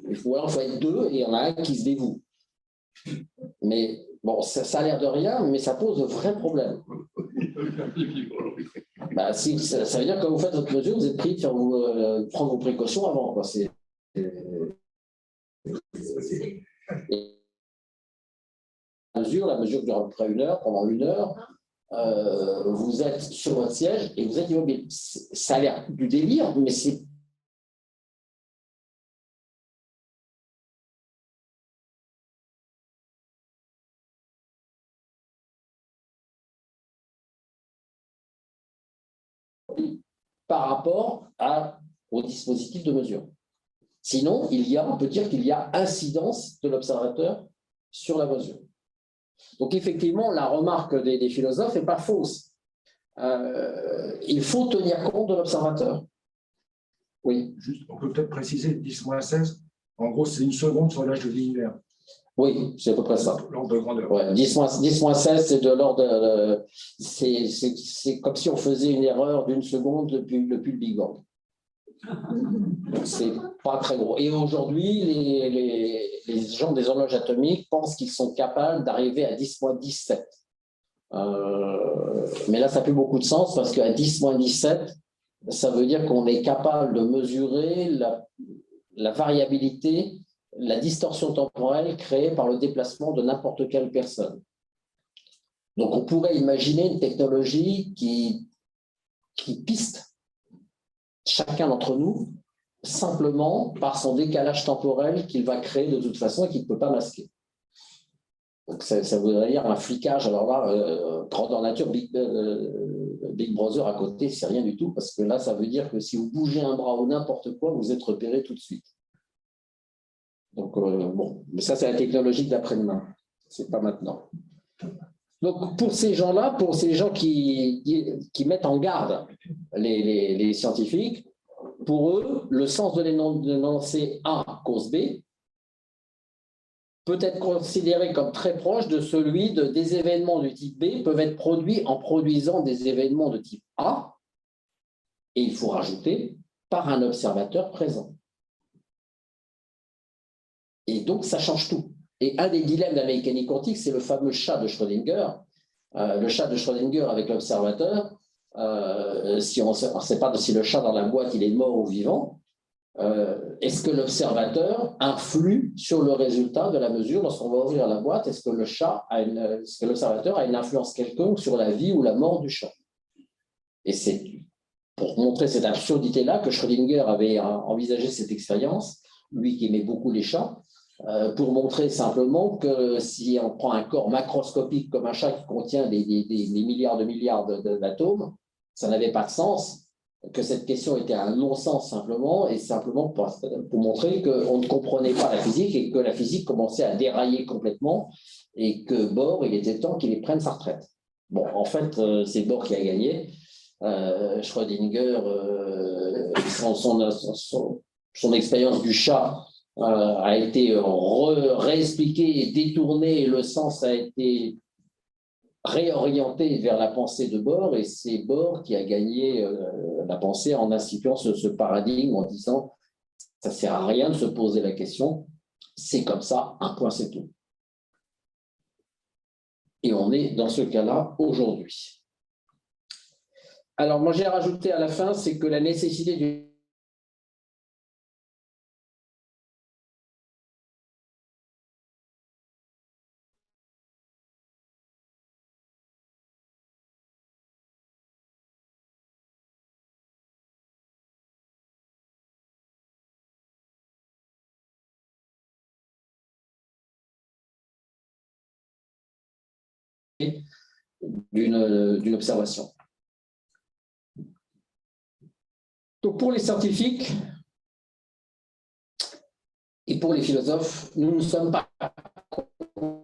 il faut être deux et il y en a un qui se dévoue. Mais bon, ça a l'air de rien, mais ça pose de vrais problèmes. Ça veut dire que quand vous faites votre mesure, vous êtes pris de prendre vos précautions avant. La mesure dure à peu près 1 heure, pendant 1 heure. Vous êtes sur votre siège et vous êtes immobile. Ça a l'air du délire, mais c'est par rapport au dispositif de mesure. Sinon, on peut dire qu'il y a incidence de l'observateur sur la mesure. Donc, effectivement, la remarque des philosophes n'est pas fausse. Il faut tenir compte de l'observateur. Oui. Juste, on peut peut-être préciser 10-16. En gros, c'est 1 seconde sur l'âge de l'univers. Oui, c'est à peu près ça. L'ordre de grandeur. Ouais, 10-16, c'est de l'ordre. C'est comme si on faisait une erreur d'1 seconde depuis le Big Bang. Donc, c'est pas très gros. Et aujourd'hui, les gens des horloges atomiques pensent qu'ils sont capables d'arriver à 10-17. Mais là, ça n'a plus beaucoup de sens parce qu'à 10-17, ça veut dire qu'on est capable de mesurer la variabilité, la distorsion temporelle créée par le déplacement de n'importe quelle personne. Donc, on pourrait imaginer une technologie qui piste chacun d'entre nous simplement par son décalage temporel qu'il va créer de toute façon et qu'il ne peut pas masquer. Donc, ça voudrait dire un flicage. Alors là, grandeur nature, Big Brother à côté, c'est rien du tout, parce que là, ça veut dire que si vous bougez un bras ou n'importe quoi, vous êtes repéré tout de suite. Donc, bon, mais ça, c'est la technologie d'après-demain. C'est pas maintenant. Donc, pour ces gens-là, pour ces gens qui mettent en garde les scientifiques, pour eux, le sens de l'énoncé A cause B peut être considéré comme très proche de celui des événements du type B peuvent être produits en produisant des événements de type A, et il faut rajouter, par un observateur présent. Et donc, ça change tout. Et un des dilemmes de la mécanique quantique, c'est le fameux chat de Schrödinger. Le chat de Schrödinger avec l'observateur, si on ne sait pas si le chat dans la boîte, il est mort ou vivant, est-ce que l'observateur influe sur le résultat de la mesure lorsqu'on va ouvrir la boîte? Est-ce que l'observateur a une influence quelconque sur la vie ou la mort du chat? Et c'est pour montrer cette absurdité-là que Schrödinger avait envisagé cette expérience, lui qui aimait beaucoup les chats. pour montrer simplement que si on prend un corps macroscopique comme un chat qui contient des milliards d'atomes, ça n'avait pas de sens, que cette question était un non-sens simplement, et simplement pour montrer qu'on ne comprenait pas la physique et que la physique commençait à dérailler complètement et que Bohr, il était temps qu'il prenne sa retraite. Bon, en fait, c'est Bohr qui a gagné. Schrödinger, son expérience du chat a été réexpliquée et détournée, et le sens a été réorienté vers la pensée de Bohr, et c'est Bohr qui a gagné la pensée en instituant ce paradigme, en disant ça ne sert à rien de se poser la question, c'est comme ça, un point, c'est tout. Et on est dans ce cas-là aujourd'hui. Alors, moi, j'ai rajouté à la fin, c'est que la nécessité du d'une observation. Donc, pour les scientifiques et pour les philosophes, nous ne sommes pas contraints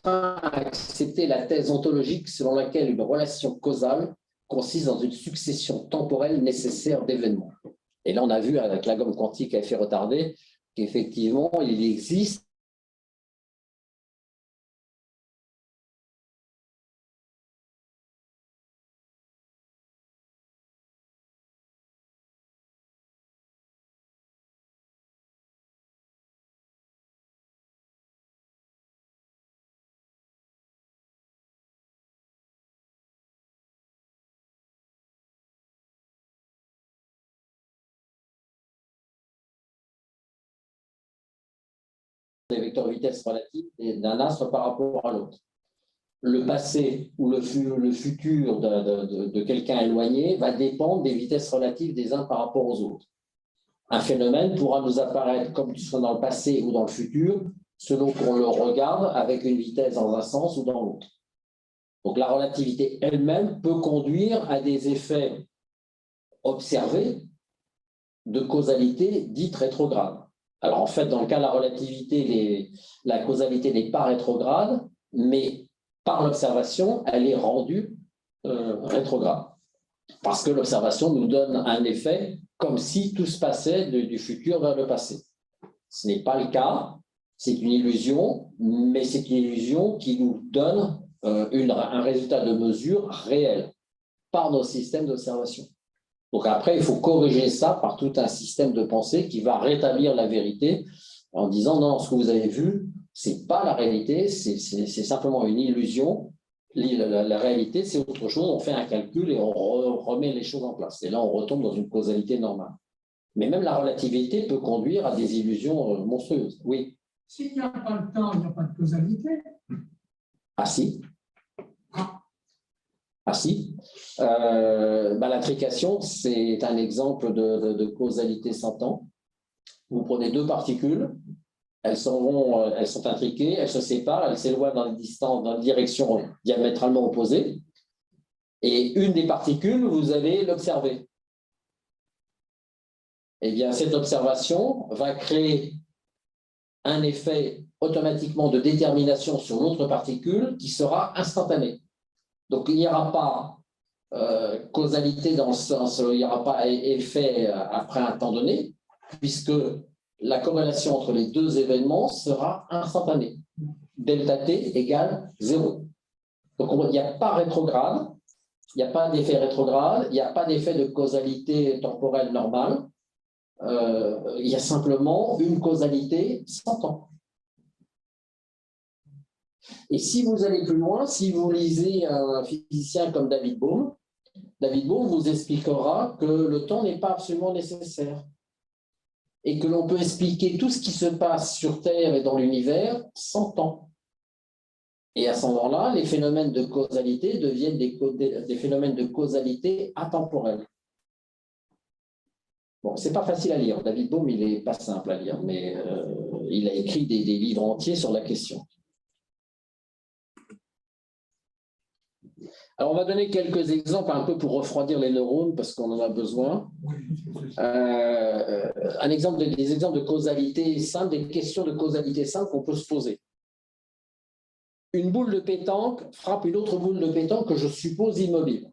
à accepter la thèse ontologique selon laquelle une relation causale consiste dans une succession temporelle nécessaire d'événements. Et là, on a vu avec la gomme quantique à effet retardé qu'effectivement, il existe des vecteurs de vitesse relative d'un astre par rapport à l'autre. Le passé ou le futur de quelqu'un éloigné va dépendre des vitesses relatives des uns par rapport aux autres. Un phénomène pourra nous apparaître comme qu'il soit dans le passé ou dans le futur, selon qu'on le regarde avec une vitesse dans un sens ou dans l'autre. Donc la relativité elle-même peut conduire à des effets observés de causalité dite rétrograde. Alors en fait, dans le cas de la relativité, la causalité n'est pas rétrograde, mais par l'observation, elle est rendue rétrograde. Parce que l'observation nous donne un effet comme si tout se passait du futur vers le passé. Ce n'est pas le cas, c'est une illusion, mais c'est une illusion qui nous donne un résultat de mesure réel par nos systèmes d'observation. Donc après, il faut corriger ça par tout un système de pensée qui va rétablir la vérité en disant non, ce que vous avez vu, ce n'est pas la réalité, c'est simplement une illusion. La réalité, c'est autre chose, on fait un calcul et on remet les choses en place. Et là, on retombe dans une causalité normale. Mais même la relativité peut conduire à des illusions monstrueuses. Oui. S'il n'y a pas de temps, il n'y a pas de causalité. Ah si. Ah si. L'intrication, c'est un exemple de causalité sans temps. Vous prenez deux particules, elles sont intriquées, elles se séparent, elles s'éloignent dans une direction diamétralement opposée. Et une des particules, vous allez l'observer. Eh bien, cette observation va créer un effet automatiquement de détermination sur l'autre particule qui sera instantané. Donc, il n'y aura pas causalité dans le sens, il n'y aura pas effet après un temps donné, puisque la corrélation entre les deux événements sera instantanée. Delta T égale 0. Donc, il n'y a pas rétrograde, il n'y a pas d'effet rétrograde, il n'y a pas d'effet de causalité temporelle normale, il y a simplement une causalité sans temps. Et si vous allez plus loin, si vous lisez un physicien comme David Bohm vous expliquera que le temps n'est pas absolument nécessaire et que l'on peut expliquer tout ce qui se passe sur Terre et dans l'univers sans temps. Et à ce moment-là, les phénomènes de causalité deviennent des phénomènes de causalité atemporels. Bon, c'est pas facile à lire. David Bohm, il n'est pas simple à lire, mais il a écrit des livres entiers sur la question. Alors, on va donner quelques exemples un peu pour refroidir les neurones parce qu'on en a besoin. Des exemples de causalité simple, des questions de causalité simple qu'on peut se poser. Une boule de pétanque frappe une autre boule de pétanque que je suppose immobile.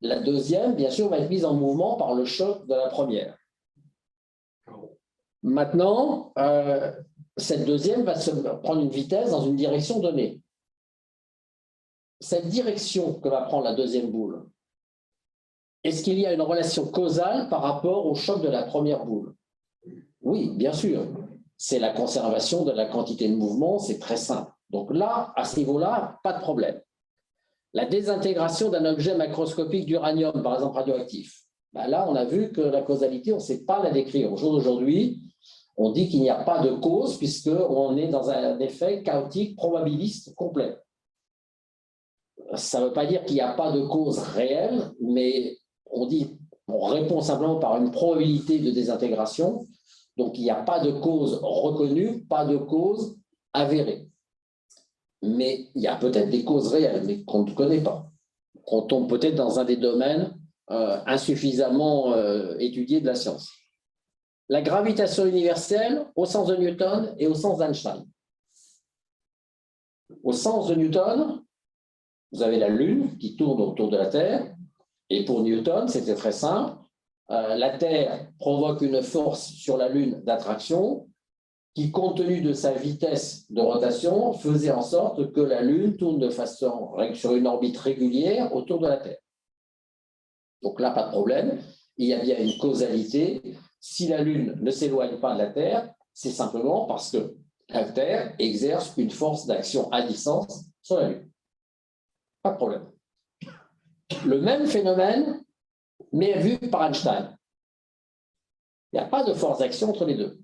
La deuxième, bien sûr, va être mise en mouvement par le choc de la première. Maintenant, cette deuxième va se prendre une vitesse dans une direction donnée. Cette direction que va prendre la deuxième boule, est-ce qu'il y a une relation causale par rapport au choc de la première boule? Oui, bien sûr. C'est la conservation de la quantité de mouvement, c'est très simple. Donc là, à ce niveau-là, pas de problème. La désintégration d'un objet macroscopique d'uranium, par exemple radioactif, ben là, on a vu que la causalité, on ne sait pas la décrire. Au jour d'aujourd'hui, on dit qu'il n'y a pas de cause puisqu'on est dans un effet chaotique, probabiliste complet. Ça ne veut pas dire qu'il n'y a pas de cause réelle, mais on répond simplement par une probabilité de désintégration. Donc, il n'y a pas de cause reconnue, pas de cause avérée. Mais il y a peut-être des causes réelles, mais qu'on ne connaît pas. On tombe peut-être dans un des domaines insuffisamment étudiés de la science. La gravitation universelle au sens de Newton et au sens d'Einstein. Au sens de Newton, vous avez la Lune qui tourne autour de la Terre, et pour Newton, c'était très simple. La Terre provoque une force sur la Lune d'attraction qui, compte tenu de sa vitesse de rotation, faisait en sorte que la Lune tourne de façon sur une orbite régulière autour de la Terre. Donc là, pas de problème. Il y a bien une causalité. Si la Lune ne s'éloigne pas de la Terre, c'est simplement parce que la Terre exerce une force d'action à distance sur la Lune. Pas de problème. Le même phénomène, mais vu par Einstein. Il n'y a pas de force d'action entre les deux.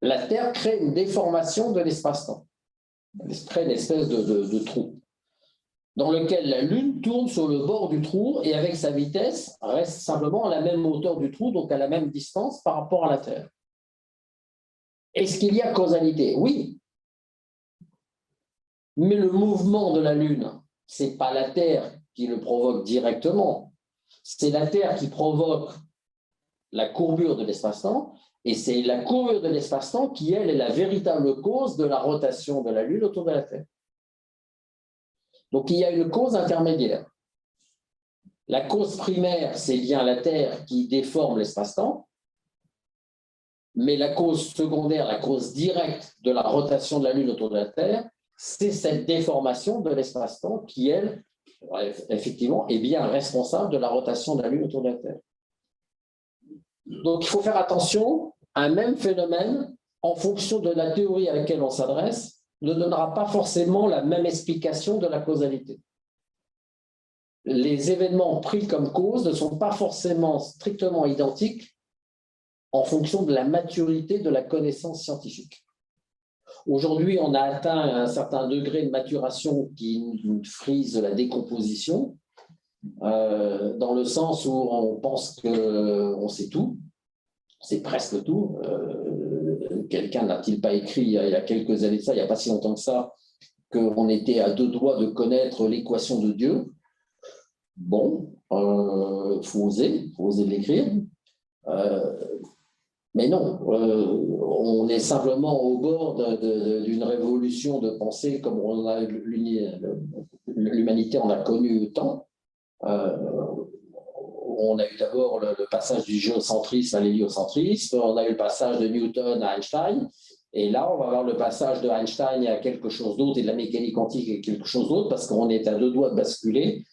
La Terre crée une déformation de l'espace-temps. Elle crée une espèce de trou dans lequel la Lune tourne sur le bord du trou et avec sa vitesse reste simplement à la même hauteur du trou, donc à la même distance par rapport à la Terre. Est-ce qu'il y a causalité? Oui. Mais le mouvement de la Lune, ce n'est pas la Terre qui le provoque directement. C'est la Terre qui provoque la courbure de l'espace-temps, et c'est la courbure de l'espace-temps qui, elle, est la véritable cause de la rotation de la Lune autour de la Terre. Donc, il y a une cause intermédiaire. La cause primaire, c'est bien la Terre qui déforme l'espace-temps, mais la cause secondaire, la cause directe de la rotation de la Lune autour de la Terre, c'est cette déformation de l'espace-temps qui, elle, effectivement, est bien responsable de la rotation de la Lune autour de la Terre. Donc, il faut faire attention, un même phénomène, en fonction de la théorie à laquelle on s'adresse, ne donnera pas forcément la même explication de la causalité. Les événements pris comme cause ne sont pas forcément strictement identiques en fonction de la maturité de la connaissance scientifique. Aujourd'hui, on a atteint un certain degré de maturation qui frise la décomposition, dans le sens où on pense qu'on sait tout, c'est presque tout. Quelqu'un n'a-t-il pas écrit il y a quelques années de ça, il n'y a pas si longtemps que ça, qu'on était à 2 doigts de connaître l'équation de Dieu? Bon, faut oser l'écrire. Mais non, on est simplement au bord d'une révolution de pensée comme l'humanité en a connu tant. On a eu d'abord le passage du géocentrisme à l'héliocentrisme, on a eu le passage de Newton à Einstein, et là, on va avoir le passage de Einstein à quelque chose d'autre et de la mécanique quantique à quelque chose d'autre, parce qu'on est à 2 doigts de basculer,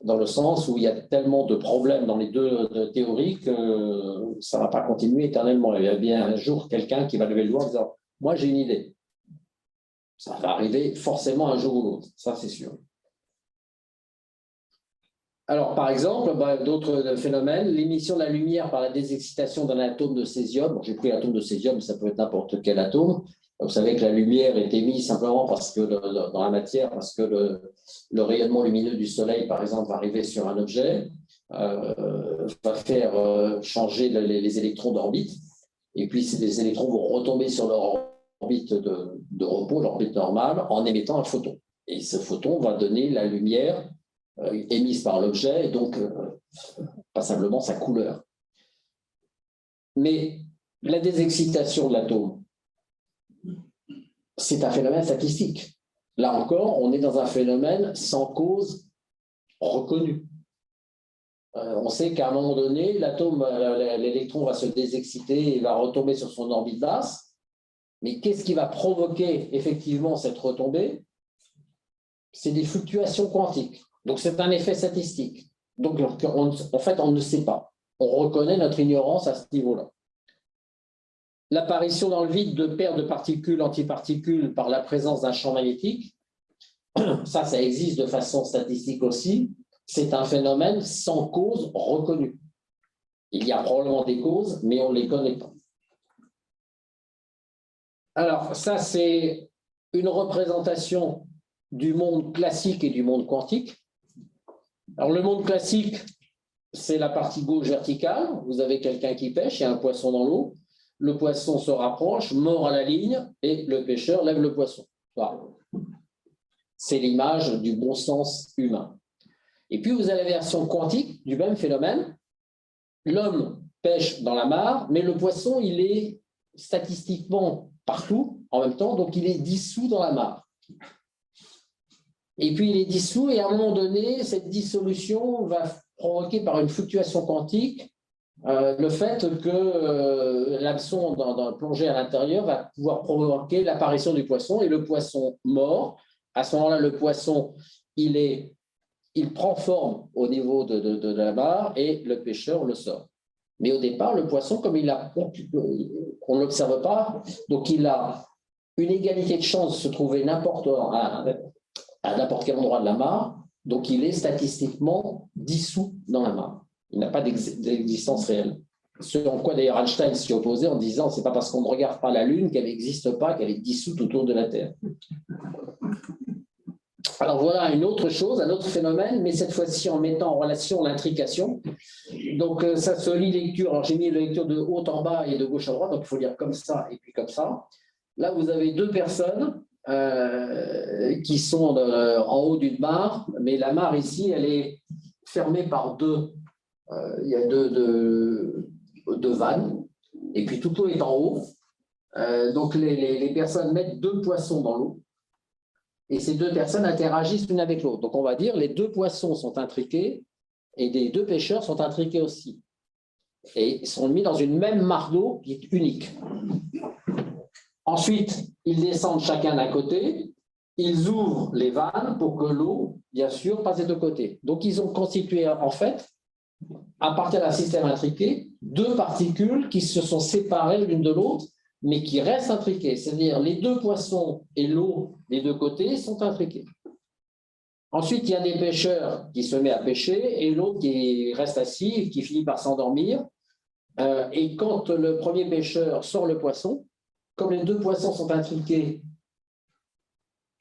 dans le sens où il y a tellement de problèmes dans les deux théories que ça ne va pas continuer éternellement. Il y a bien un jour quelqu'un qui va lever le doigt en disant « Moi, j'ai une idée ». Ça va arriver forcément un jour ou l'autre, ça c'est sûr. Alors, par exemple, d'autres phénomènes, l'émission de la lumière par la désexcitation d'un atome de césium. J'ai pris l'atome de césium, ça peut être n'importe quel atome. Vous savez que la lumière est émise simplement parce que dans la matière, parce que le rayonnement lumineux du soleil, par exemple, va arriver sur un objet, va faire changer les électrons d'orbite. et puis les électrons vont retomber sur leur orbite de repos, l'orbite normale, en émettant un photon. Et ce photon va donner la lumière émise par l'objet, et donc passablement sa couleur. Mais la désexcitation de l'atome, c'est un phénomène statistique. Là encore, on est dans un phénomène sans cause reconnue. On sait qu'à un moment donné, l'atome, l'électron va se désexciter et va retomber sur son orbite basse. Mais qu'est-ce qui va provoquer effectivement cette retombée? C'est des fluctuations quantiques. Donc, c'est un effet statistique. Donc, en fait, on ne sait pas. On reconnaît notre ignorance à ce niveau-là. L'apparition dans le vide de paires de particules, antiparticules, par la présence d'un champ magnétique, ça existe de façon statistique aussi. C'est un phénomène sans cause reconnue. Il y a probablement des causes, mais on ne les connaît pas. Alors, ça, c'est une représentation du monde classique et du monde quantique. Alors, le monde classique, c'est la partie gauche verticale. Vous avez quelqu'un qui pêche, il y a un poisson dans l'eau. Le poisson se rapproche, mord à la ligne, et le pêcheur lève le poisson. Voilà. C'est l'image du bon sens humain. Et puis, vous avez la version quantique du même phénomène. L'homme pêche dans la mare, mais le poisson, il est statistiquement partout en même temps, donc il est dissous dans la mare. Et puis, il est dissous, et à un moment donné, cette dissolution va provoquer par une fluctuation quantique le fait que l'hameçon plongé à l'intérieur va pouvoir provoquer l'apparition du poisson, et le poisson mort. À ce moment-là, le poisson, il prend forme au niveau de la mare, et le pêcheur le sort. Mais au départ, le poisson, comme on ne l'observe pas, donc il a une égalité de chance de se trouver à n'importe quel endroit de la mare, donc il est statistiquement dissous dans la mare. Il n'a pas d'existence réelle. Ce en quoi d'ailleurs Einstein s'y opposait en disant c'est pas parce qu'on ne regarde pas la Lune qu'elle n'existe pas, qu'elle est dissoute autour de la Terre. Alors voilà une autre chose, un autre phénomène, mais cette fois-ci en mettant en relation l'intrication. Donc ça se lit lecture. Alors j'ai mis la lecture de haut en bas et de gauche à droite, donc il faut lire comme ça et puis comme ça. Là vous avez deux personnes qui sont en haut d'une mare, mais la mare ici elle est fermée par il y a deux vannes, et puis tout l'eau est en haut. Donc les personnes mettent deux poissons dans l'eau, et ces deux personnes interagissent l'une avec l'autre. Donc on va dire les deux poissons sont intriqués, et les deux pêcheurs sont intriqués aussi. Et ils sont mis dans une même mare d'eau qui est unique. Ensuite, ils descendent chacun d'un côté, ils ouvrent les vannes pour que l'eau, bien sûr, passe des deux côtés. Donc ils ont constitué en fait, à partir d'un système intriqué, deux particules qui se sont séparées l'une de l'autre, mais qui restent intriquées. C'est-à-dire les deux poissons et l'eau des deux côtés sont intriqués. Ensuite, il y a des pêcheurs qui se mettent à pêcher et l'autre qui reste assis et qui finit par s'endormir. Et quand le premier pêcheur sort le poisson, comme les deux poissons sont intriqués,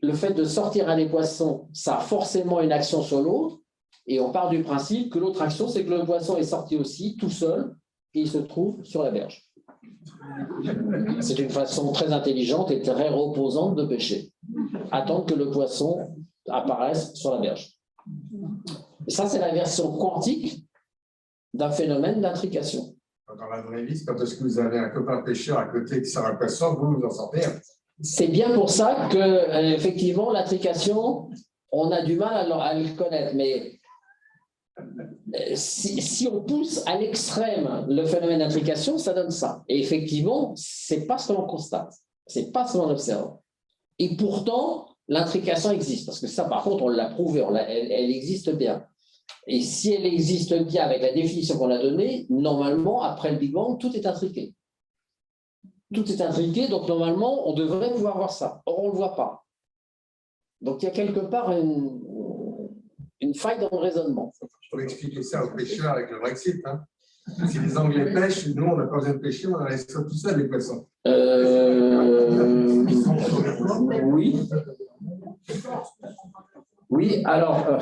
le fait de sortir un des poissons, ça a forcément une action sur l'autre. Et on part du principe que l'autre action, c'est que le poisson est sorti aussi, tout seul, et il se trouve sur la berge. C'est une façon très intelligente et très reposante de pêcher. Attendre que le poisson apparaisse sur la berge. Et ça, c'est la version quantique d'un phénomène d'intrication. Dans la vraie vie, c'est quand est-ce que vous avez un copain pêcheur à côté qui sort un poisson, vous en sortez un. C'est bien pour ça que, effectivement, l'intrication, on a du mal à le connaître. Mais si on pousse à l'extrême le phénomène d'intrication, ça donne ça. Et effectivement, ce n'est pas ce que l'on constate, ce n'est pas ce que l'on observe. Et pourtant, l'intrication existe, parce que ça, par contre, on l'a prouvé, elle existe bien. Et si elle existe bien avec la définition qu'on a donnée, normalement, après le Big Bang, tout est intriqué. Tout est intriqué, donc normalement, on devrait pouvoir voir ça. Or, on ne le voit pas. Donc, il y a quelque part une faille dans le raisonnement. Je pourrais expliquer ça aux pêcheurs avec le Brexit. Hein. Si les Anglais pêchent, nous, on n'a pas besoin de pêcher, on laisse tout seul les poissons. Oui. Oui, alors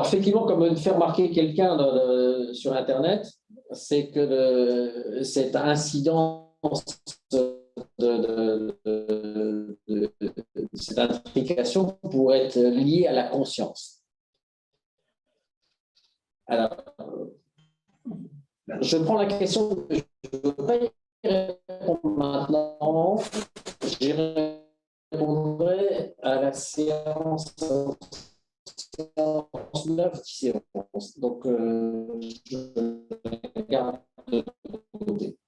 effectivement, comme me fait remarquer quelqu'un sur Internet, c'est que cette incidence cette intrication pourrait être liée à la conscience. Alors, je prends la question, je ne veux pas y répondre maintenant, j'y répondrai à la séance 9 qui s'évance. Donc, je garde de côté.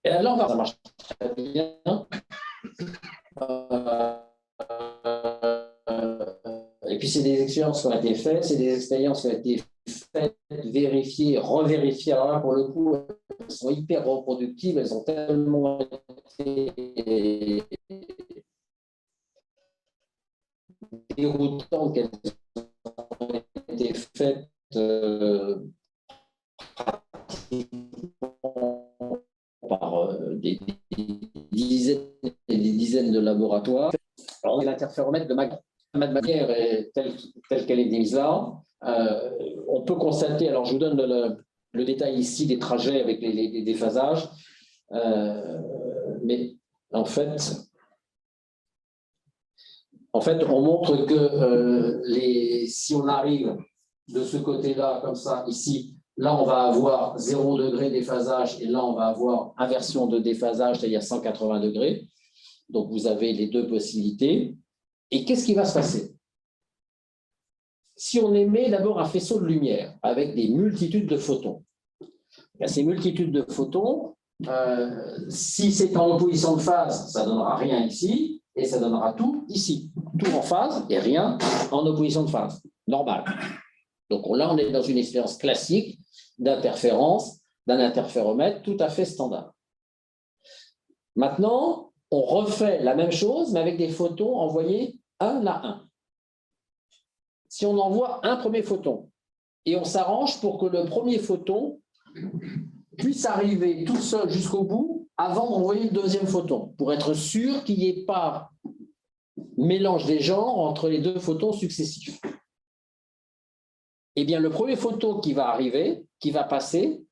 Et alors, ça marche très bien. Et puis, c'est des expériences qui ont été faites, c'est des expériences qui ont été faites, vérifiées, revérifiées. Alors là, pour le coup, elles sont hyper reproductives, elles ont tellement été déroutantes qu'elles ont été faites par des dizaines et des dizaines de laboratoires. Alors, l'interféromètre de manière telle qu'elle est mise là, on peut constater, alors je vous donne le détail ici des trajets avec les déphasages, mais en fait, on montre que si on arrive de ce côté-là, comme ça, ici, là, on va avoir 0 degré déphasage et là, on va avoir inversion de déphasage, c'est-à-dire 180 degrés. Donc, vous avez les deux possibilités. Et qu'est-ce qui va se passer? Si on émet d'abord un faisceau de lumière avec des multitudes de photons, ces multitudes de photons, si c'est en opposition de phase, ça ne donnera rien ici, et ça donnera tout ici. Tout en phase et rien en opposition de phase. Normal. Donc là, on est dans une expérience classique d'interférence d'un interféromètre tout à fait standard. Maintenant, on refait la même chose, mais avec des photons envoyés un à un. Si on envoie un premier photon, et on s'arrange pour que le premier photon puisse arriver tout seul jusqu'au bout avant d'envoyer le deuxième photon, pour être sûr qu'il n'y ait pas mélange des genres entre les deux photons successifs. Eh bien, le premier photon qui va arriver, qui va passer,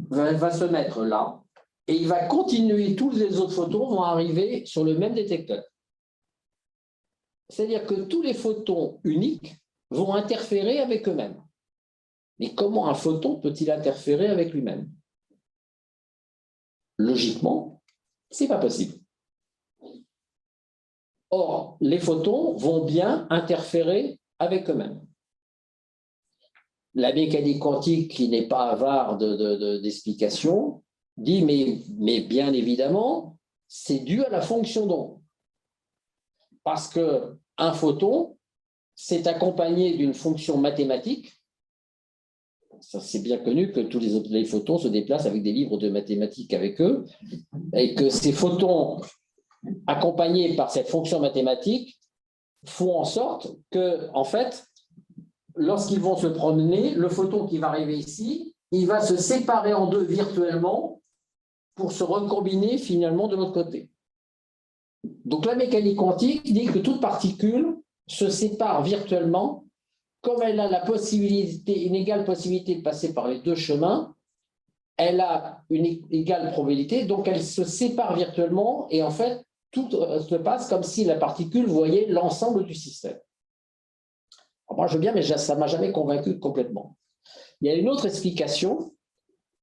va se mettre là, et il va continuer, tous les autres photons vont arriver sur le même détecteur. C'est-à-dire que tous les photons uniques vont interférer avec eux-mêmes. Mais comment un photon peut-il interférer avec lui-même? Logiquement, ce n'est pas possible. Or, les photons vont bien interférer avec eux-mêmes. La mécanique quantique, qui n'est pas avare d'explications, dit mais bien évidemment, c'est dû à la fonction d'onde. Parce qu'un photon, c'est accompagné d'une fonction mathématique. Ça, c'est bien connu que tous les photons se déplacent avec des livres de mathématiques avec eux, et que ces photons, accompagnés par cette fonction mathématique, font en sorte que, en fait, lorsqu'ils vont se promener, le photon qui va arriver ici, il va se séparer en deux virtuellement pour se recombiner finalement de l'autre côté. Donc la mécanique quantique dit que toute particule se sépare virtuellement, comme elle a la possibilité, une égale possibilité de passer par les deux chemins, elle a une égale probabilité, donc elle se sépare virtuellement et en fait, tout se passe comme si la particule voyait l'ensemble du système. Alors moi, je veux bien, mais ça ne m'a jamais convaincu complètement. Il y a une autre explication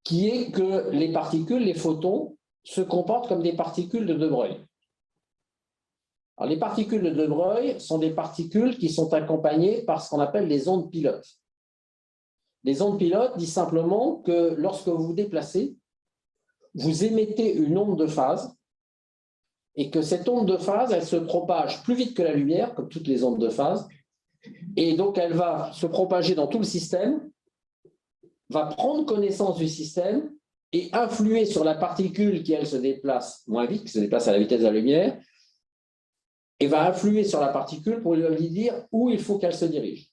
qui est que les particules, les photons, se comportent comme des particules de De Broglie. Alors, les particules de De Broglie sont des particules qui sont accompagnées par ce qu'on appelle les ondes pilotes. Les ondes pilotes disent simplement que lorsque vous vous déplacez, vous émettez une onde de phase et que cette onde de phase, elle se propage plus vite que la lumière, comme toutes les ondes de phase, et donc elle va se propager dans tout le système, va prendre connaissance du système et influer sur la particule qui, elle, se déplace moins vite, qui se déplace à la vitesse de la lumière, et va influer sur la particule pour lui dire où il faut qu'elle se dirige.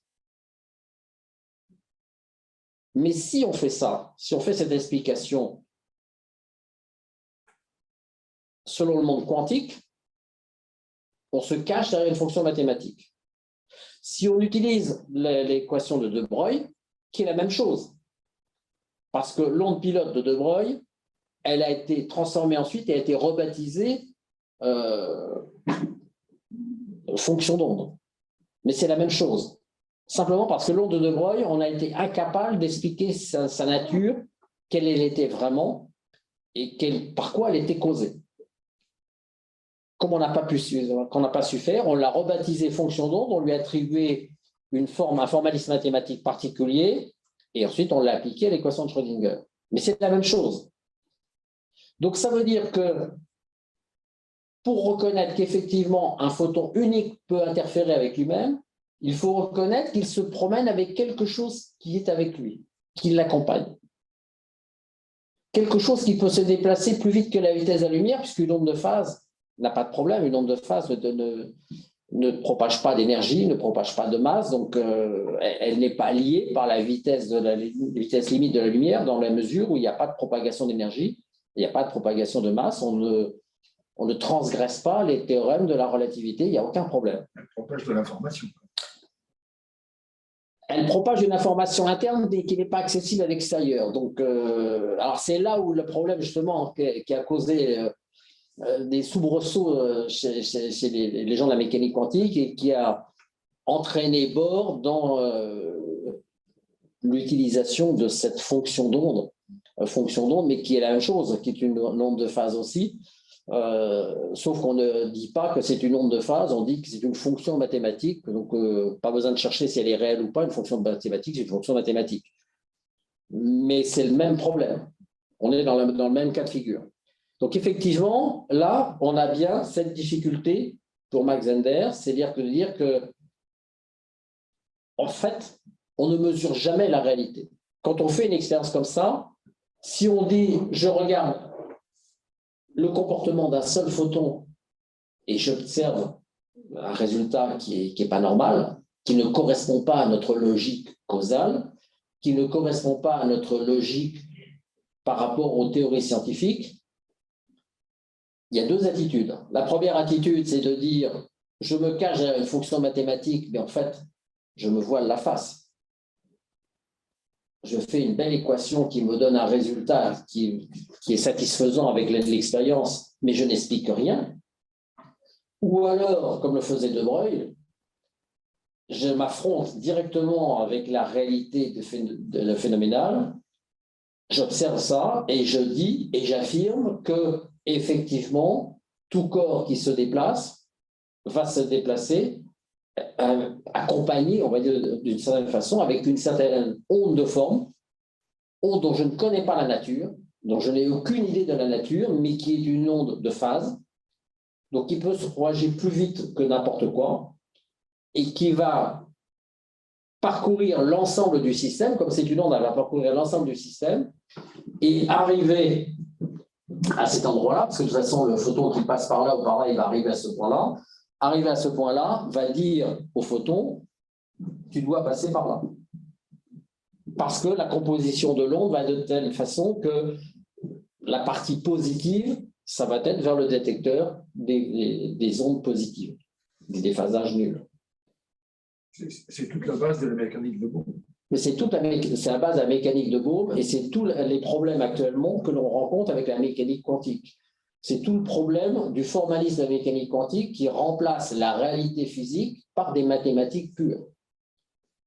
Mais si on fait ça, si on fait cette explication selon le monde quantique, on se cache derrière une fonction mathématique. Si on utilise l'équation de De Broglie, qui est la même chose. Parce que l'onde pilote de De Broglie, elle a été transformée ensuite et a été rebaptisée fonction d'onde. Mais c'est la même chose. Simplement parce que l'onde de De Broglie, on a été incapable d'expliquer sa nature, quelle elle était vraiment et par quoi elle était causée. Comme on n'a pas su faire, on l'a rebaptisée fonction d'onde, on lui a attribué un formalisme mathématique particulier, et ensuite on l'a appliqué à l'équation de Schrödinger. Mais c'est la même chose. Donc ça veut dire que pour reconnaître qu'effectivement un photon unique peut interférer avec lui-même, il faut reconnaître qu'il se promène avec quelque chose qui est avec lui, qui l'accompagne. Quelque chose qui peut se déplacer plus vite que la vitesse de la lumière, puisqu'une onde de phase n'a pas de problème, une onde de phase ne propage pas d'énergie, ne propage pas de masse, donc elle n'est pas liée par la vitesse limite de la lumière, dans la mesure où il n'y a pas de propagation d'énergie, il n'y a pas de propagation de masse, on ne transgresse pas les théorèmes de la relativité, il n'y a aucun problème. Elle propage de l'information. Elle propage une information interne mais qui n'est pas accessible à l'extérieur. Donc, alors c'est là où le problème justement qui a causé des soubresauts chez les gens de la mécanique quantique et qui a entraîné Bohr dans l'utilisation de cette fonction d'onde, mais qui est la même chose, qui est une onde de phase aussi, sauf qu'on ne dit pas que c'est une onde de phase, on dit que c'est une fonction mathématique, donc pas besoin de chercher si elle est réelle ou pas, une fonction mathématique, c'est une fonction mathématique. Mais c'est le même problème, on est dans le même cas de figure. Donc effectivement, là, on a bien cette difficulté pour Max Zender, c'est-à-dire de dire que, en fait, on ne mesure jamais la réalité. Quand on fait une expérience comme ça, si on dit, je regarde le comportement d'un seul photon et j'observe un résultat qui n'est pas normal, qui ne correspond pas à notre logique causale, qui ne correspond pas à notre logique par rapport aux théories scientifiques, il y a deux attitudes. La première attitude, c'est de dire je me cache à une fonction mathématique, mais en fait, je me voile la face. Je fais une belle équation qui me donne un résultat qui est satisfaisant avec l'expérience, mais je n'explique rien. Ou alors, comme le faisait De Broglie, je m'affronte directement avec la réalité de phénoménal, j'observe ça et je dis et j'affirme que effectivement, tout corps qui se déplace va se déplacer accompagné, on va dire d'une certaine façon, avec une certaine onde de forme, onde dont je ne connais pas la nature, dont je n'ai aucune idée de la nature, mais qui est une onde de phase, donc qui peut se propager plus vite que n'importe quoi, et qui va parcourir l'ensemble du système, comme c'est une onde, elle va parcourir l'ensemble du système, et arriver à cet endroit-là, parce que de toute façon, le photon qui passe par là ou par là, il va arriver à ce point-là. Arriver à ce point-là, va dire au photon, tu dois passer par là. Parce que la composition de l'onde va être de telle façon que la partie positive, ça va être vers le détecteur des ondes positives, des déphasages nuls. C'est toute la base de la mécanique de Bohm. Mais c'est la base de la mécanique de Bohm et c'est tous les problèmes actuellement que l'on rencontre avec la mécanique quantique. C'est tout le problème du formalisme de la mécanique quantique qui remplace la réalité physique par des mathématiques pures.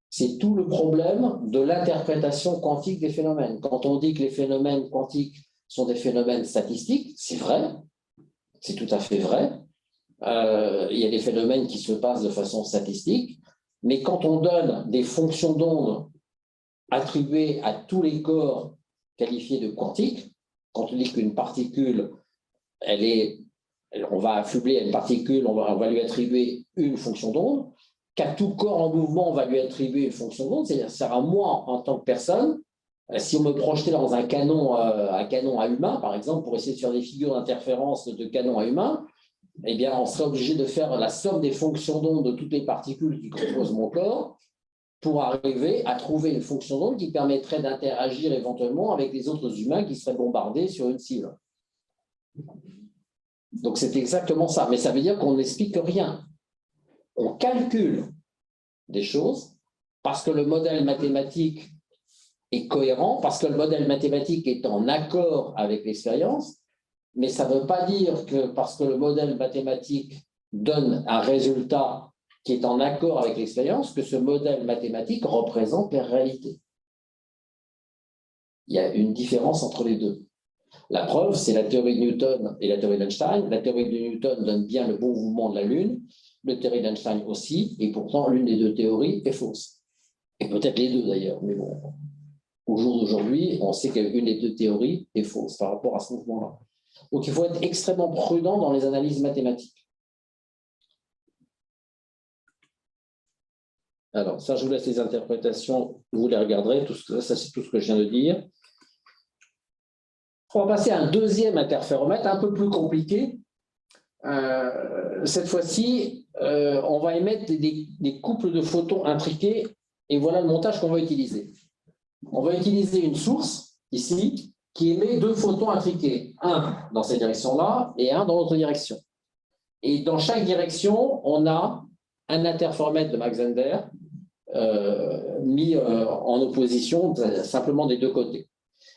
C'est tout le problème de l'interprétation quantique des phénomènes. Quand on dit que les phénomènes quantiques sont des phénomènes statistiques, c'est vrai, c'est tout à fait vrai. Il y a des phénomènes qui se passent de façon statistique, mais quand on donne des fonctions d'onde attribuées à tous les corps qualifiés de quantiques, quand on dit qu'une particule, on va affubler à une particule, on va lui attribuer une fonction d'onde, qu'à tout corps en mouvement, on va lui attribuer une fonction d'onde, c'est-à-dire à moi, en tant que personne, si on me projetait dans un canon à humain, par exemple, pour essayer de faire des figures d'interférence de canon à humain, eh bien, on serait obligé de faire la somme des fonctions d'onde de toutes les particules qui composent mon corps pour arriver à trouver une fonction d'onde qui permettrait d'interagir éventuellement avec les autres humains qui seraient bombardés sur une cible. Donc, c'est exactement ça. Mais ça veut dire qu'on n'explique rien. On calcule des choses parce que le modèle mathématique est cohérent parce que le modèle mathématique est en accord avec l'expérience, mais ça ne veut pas dire que parce que le modèle mathématique donne un résultat qui est en accord avec l'expérience, que ce modèle mathématique représente la réalité. Il y a une différence entre les deux. La preuve, c'est la théorie de Newton et la théorie d'Einstein. La théorie de Newton donne bien le bon mouvement de la Lune, la théorie d'Einstein aussi, et pourtant l'une des deux théories est fausse. Et peut-être les deux d'ailleurs, mais bon, au jour d'aujourd'hui, on sait qu'une des deux théories est fausse par rapport à ce mouvement-là. Donc il faut être extrêmement prudent dans les analyses mathématiques. Alors, ça, je vous laisse les interprétations, vous les regarderez, ça c'est tout ce que je viens de dire. On va passer à un deuxième interféromètre, un peu plus compliqué. Cette fois-ci, on va émettre des couples de photons intriqués, et voilà le montage qu'on va utiliser. On va utiliser une source, ici, qui émet deux photons intriqués, un dans cette direction-là et un dans l'autre direction. Et dans chaque direction, on a un interféromètre de Mach-Zehnder mis en opposition simplement des deux côtés.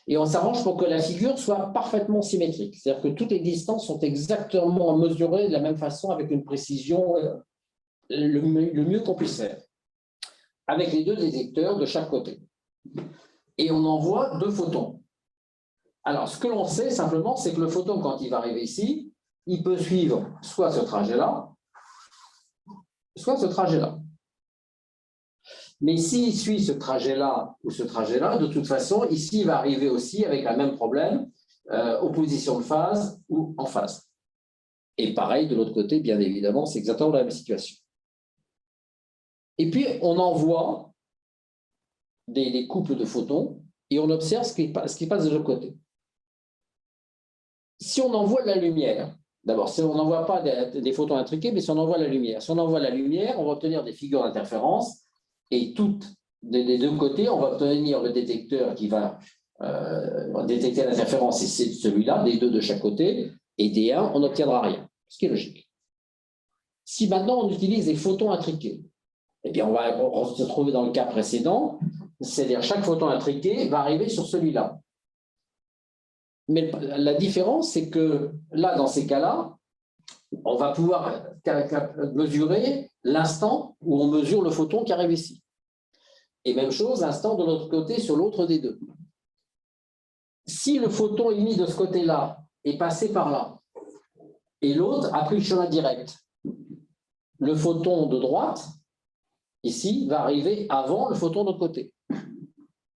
Et on s'arrange pour que la figure soit parfaitement symétrique. C'est-à-dire que toutes les distances sont exactement mesurées de la même façon avec une précision le mieux qu'on puisse faire, avec les deux détecteurs de chaque côté. Et on envoie deux photons. Alors, ce que l'on sait simplement, c'est que le photon, quand il va arriver ici, il peut suivre soit ce trajet-là, soit ce trajet-là. Mais s'il suit ce trajet-là ou ce trajet-là, de toute façon, ici, il va arriver aussi avec le même problème, opposition de phase ou en phase. Et pareil, de l'autre côté, bien évidemment, c'est exactement la même situation. Et puis, on envoie des couples de photons et on observe ce qui passe de l'autre côté. Si on envoie de la lumière, d'abord, si on n'envoie pas des photons intriqués, mais si on envoie la lumière. Si on envoie la lumière, on va obtenir des figures d'interférence et toutes des deux côtés, on va obtenir le détecteur qui va détecter l'interférence, et c'est celui-là, des deux de chaque côté, et des 1, on n'obtiendra rien, ce qui est logique. Si maintenant on utilise des photons intriqués, eh bien on va se retrouver dans le cas précédent, c'est-à-dire chaque photon intriqué va arriver sur celui-là. Mais la différence, c'est que là, dans ces cas-là, on va pouvoir mesurer l'instant où on mesure le photon qui arrive ici. Et même chose, l'instant de l'autre côté sur l'autre des deux. Si le photon émis de ce côté-là est passé par là, et l'autre a pris le chemin direct, le photon de droite, ici, va arriver avant le photon de l'autre côté.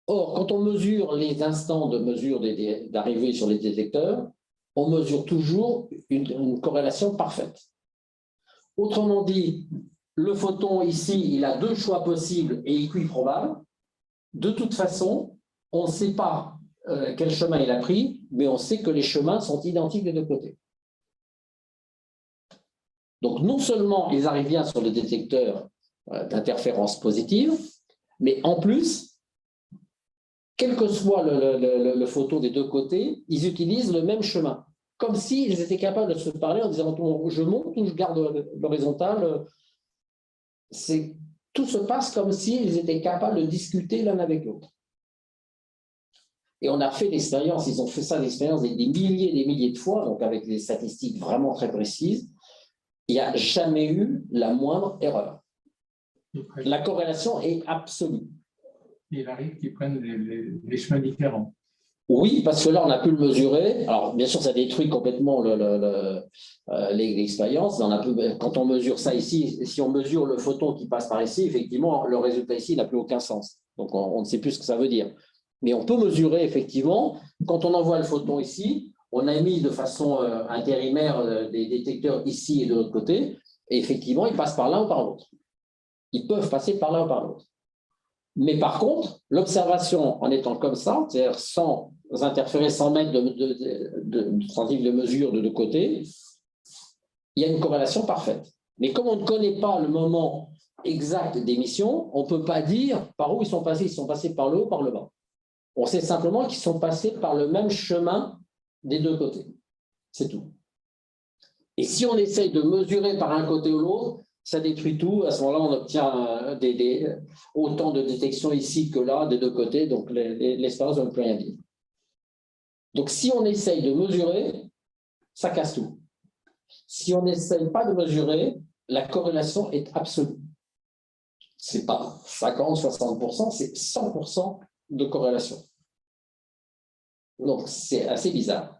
Or, quand on mesure les instants de mesure d'arrivée sur les détecteurs, on mesure toujours une corrélation parfaite. Autrement dit, le photon ici, il a deux choix possibles et équiprobables. De toute façon, on ne sait pas quel chemin il a pris, mais on sait que les chemins sont identiques des deux côtés. Donc, non seulement ils arrivent bien sur le détecteur d'interférence positive, mais en plus, quel que soit le photon des deux côtés, ils utilisent le même chemin. Comme s'ils étaient capables de se parler en disant « je monte ou je garde l'horizontale ». Tout se passe comme s'ils étaient capables de discuter l'un avec l'autre. Et on a fait l'expérience, ils ont fait ça l'expérience des milliers et des milliers de fois, donc avec des statistiques vraiment très précises. Il n'y a jamais eu la moindre erreur. La corrélation est absolue. Il arrive qu'ils prennent des chemins différents. Oui, parce que là, on a pu le mesurer. Alors, bien sûr, ça détruit complètement l'expérience. Quand on mesure ça ici, si on mesure le photon qui passe par ici, effectivement, le résultat ici n'a plus aucun sens. Donc, on ne sait plus ce que ça veut dire. Mais on peut mesurer, effectivement, quand on envoie le photon ici, on a mis de façon intérimaire des détecteurs ici et de l'autre côté, et effectivement, ils passent par l'un ou par l'autre. Ils peuvent passer par l'un ou par l'autre. Mais par contre, l'observation en étant comme ça, c'est-à-dire sans interférer, sans mettre de centimètres de mesure de deux côtés, il y a une corrélation parfaite. Mais comme on ne connaît pas le moment exact d'émission, on ne peut pas dire par où ils sont passés. Ils sont passés par le haut ou par le bas. On sait simplement qu'ils sont passés par le même chemin des deux côtés. C'est tout. Et si on essaye de mesurer par un côté ou l'autre, ça détruit tout. À ce moment-là, on obtient autant de détection ici que là, des deux côtés. Donc, l'expérience ne veut plus rien dire. Donc, si on essaye de mesurer, ça casse tout. Si on n'essaye pas de mesurer, la corrélation est absolue. Ce n'est pas 50, 60%, c'est 100% de corrélation. Donc, c'est assez bizarre.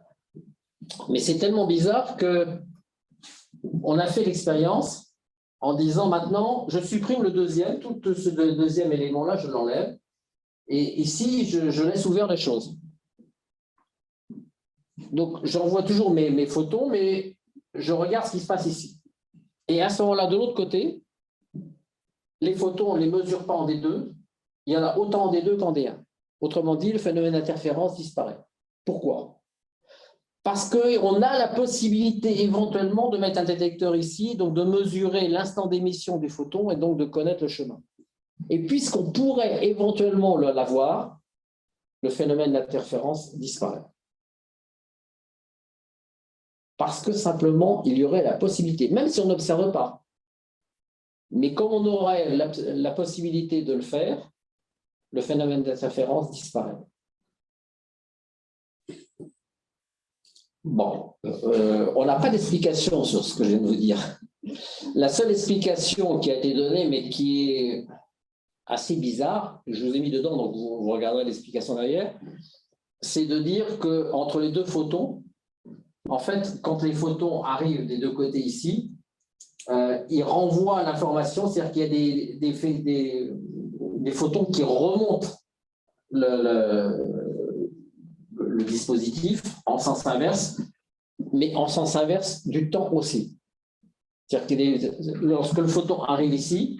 Mais c'est tellement bizarre qu'on a fait l'expérience en disant maintenant, je supprime le deuxième, tout ce deuxième élément-là, je l'enlève. Et ici, je laisse ouvert les choses. Donc, j'envoie toujours mes photons, mais je regarde ce qui se passe ici. Et à ce moment-là, de l'autre côté, les photons, on ne les mesure pas en D2. Il y en a autant en D2 qu'en D1. Autrement dit, le phénomène d'interférence disparaît. Pourquoi? Parce qu'on a la possibilité éventuellement de mettre un détecteur ici, donc de mesurer l'instant d'émission du photon et donc de connaître le chemin. Et puisqu'on pourrait éventuellement l'avoir, le phénomène d'interférence disparaît. Parce que simplement, il y aurait la possibilité, même si on n'observe pas, mais comme on aurait la possibilité de le faire, le phénomène d'interférence disparaît. Bon, on n'a pas d'explication sur ce que je viens de vous dire. La seule explication qui a été donnée, mais qui est assez bizarre, je vous ai mis dedans, donc vous regarderez l'explication derrière, c'est de dire qu'entre les deux photons, en fait, quand les photons arrivent des deux côtés ici, ils renvoient l'information, c'est-à-dire qu'il y a des photons qui remontent le dispositif en sens inverse, mais en sens inverse du temps aussi. C'est-à-dire que lorsque le photon arrive ici,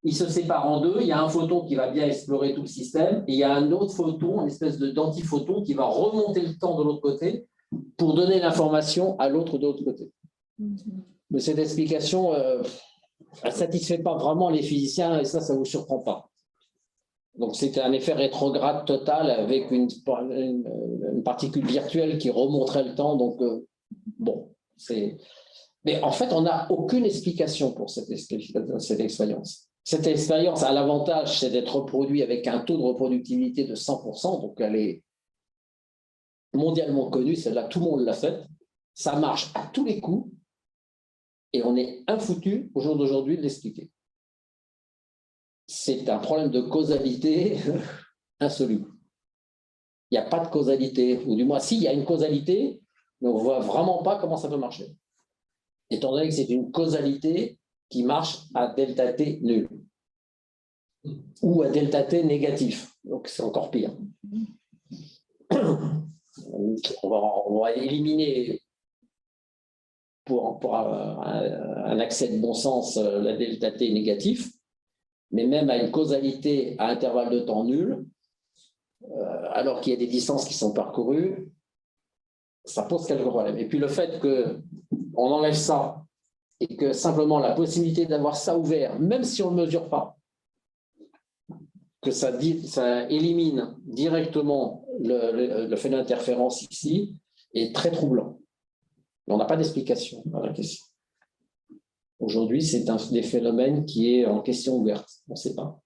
il se sépare en deux. Il y a un photon qui va bien explorer tout le système et il y a un autre photon, une espèce d'antiphoton qui va remonter le temps de l'autre côté pour donner l'information à l'autre de l'autre côté. Mais cette explication ne satisfait pas vraiment les physiciens et ça ne vous surprend pas. Donc, c'est un effet rétrograde total avec une particule virtuelle qui remonterait le temps. Donc, bon, c'est... Mais en fait, on n'a aucune explication pour cette expérience. Cette expérience a l'avantage, c'est d'être reproduite avec un taux de reproductibilité de 100%, donc elle est mondialement connue, celle-là, tout le monde l'a faite. Ça marche à tous les coups et on est infoutu au jour d'aujourd'hui de l'expliquer. C'est un problème de causalité insoluble. Il n'y a pas de causalité, ou du moins, s'il y a une causalité, mais on ne voit vraiment pas comment ça peut marcher. Étant donné que c'est une causalité qui marche à delta T nul, ou à delta T négatif, donc c'est encore pire. On va éliminer pour un accès de bon sens la delta T négatif, mais même à une causalité à intervalle de temps nul, alors qu'il y a des distances qui sont parcourues, ça pose quelques problèmes. Et puis le fait qu'on enlève ça et que simplement la possibilité d'avoir ça ouvert, même si on ne le mesure pas, que ça élimine directement le phénomène d'interférence ici, est très troublant. Mais on n'a pas d'explication à la question. Aujourd'hui, c'est un des phénomènes qui est en question ouverte. On ne sait pas.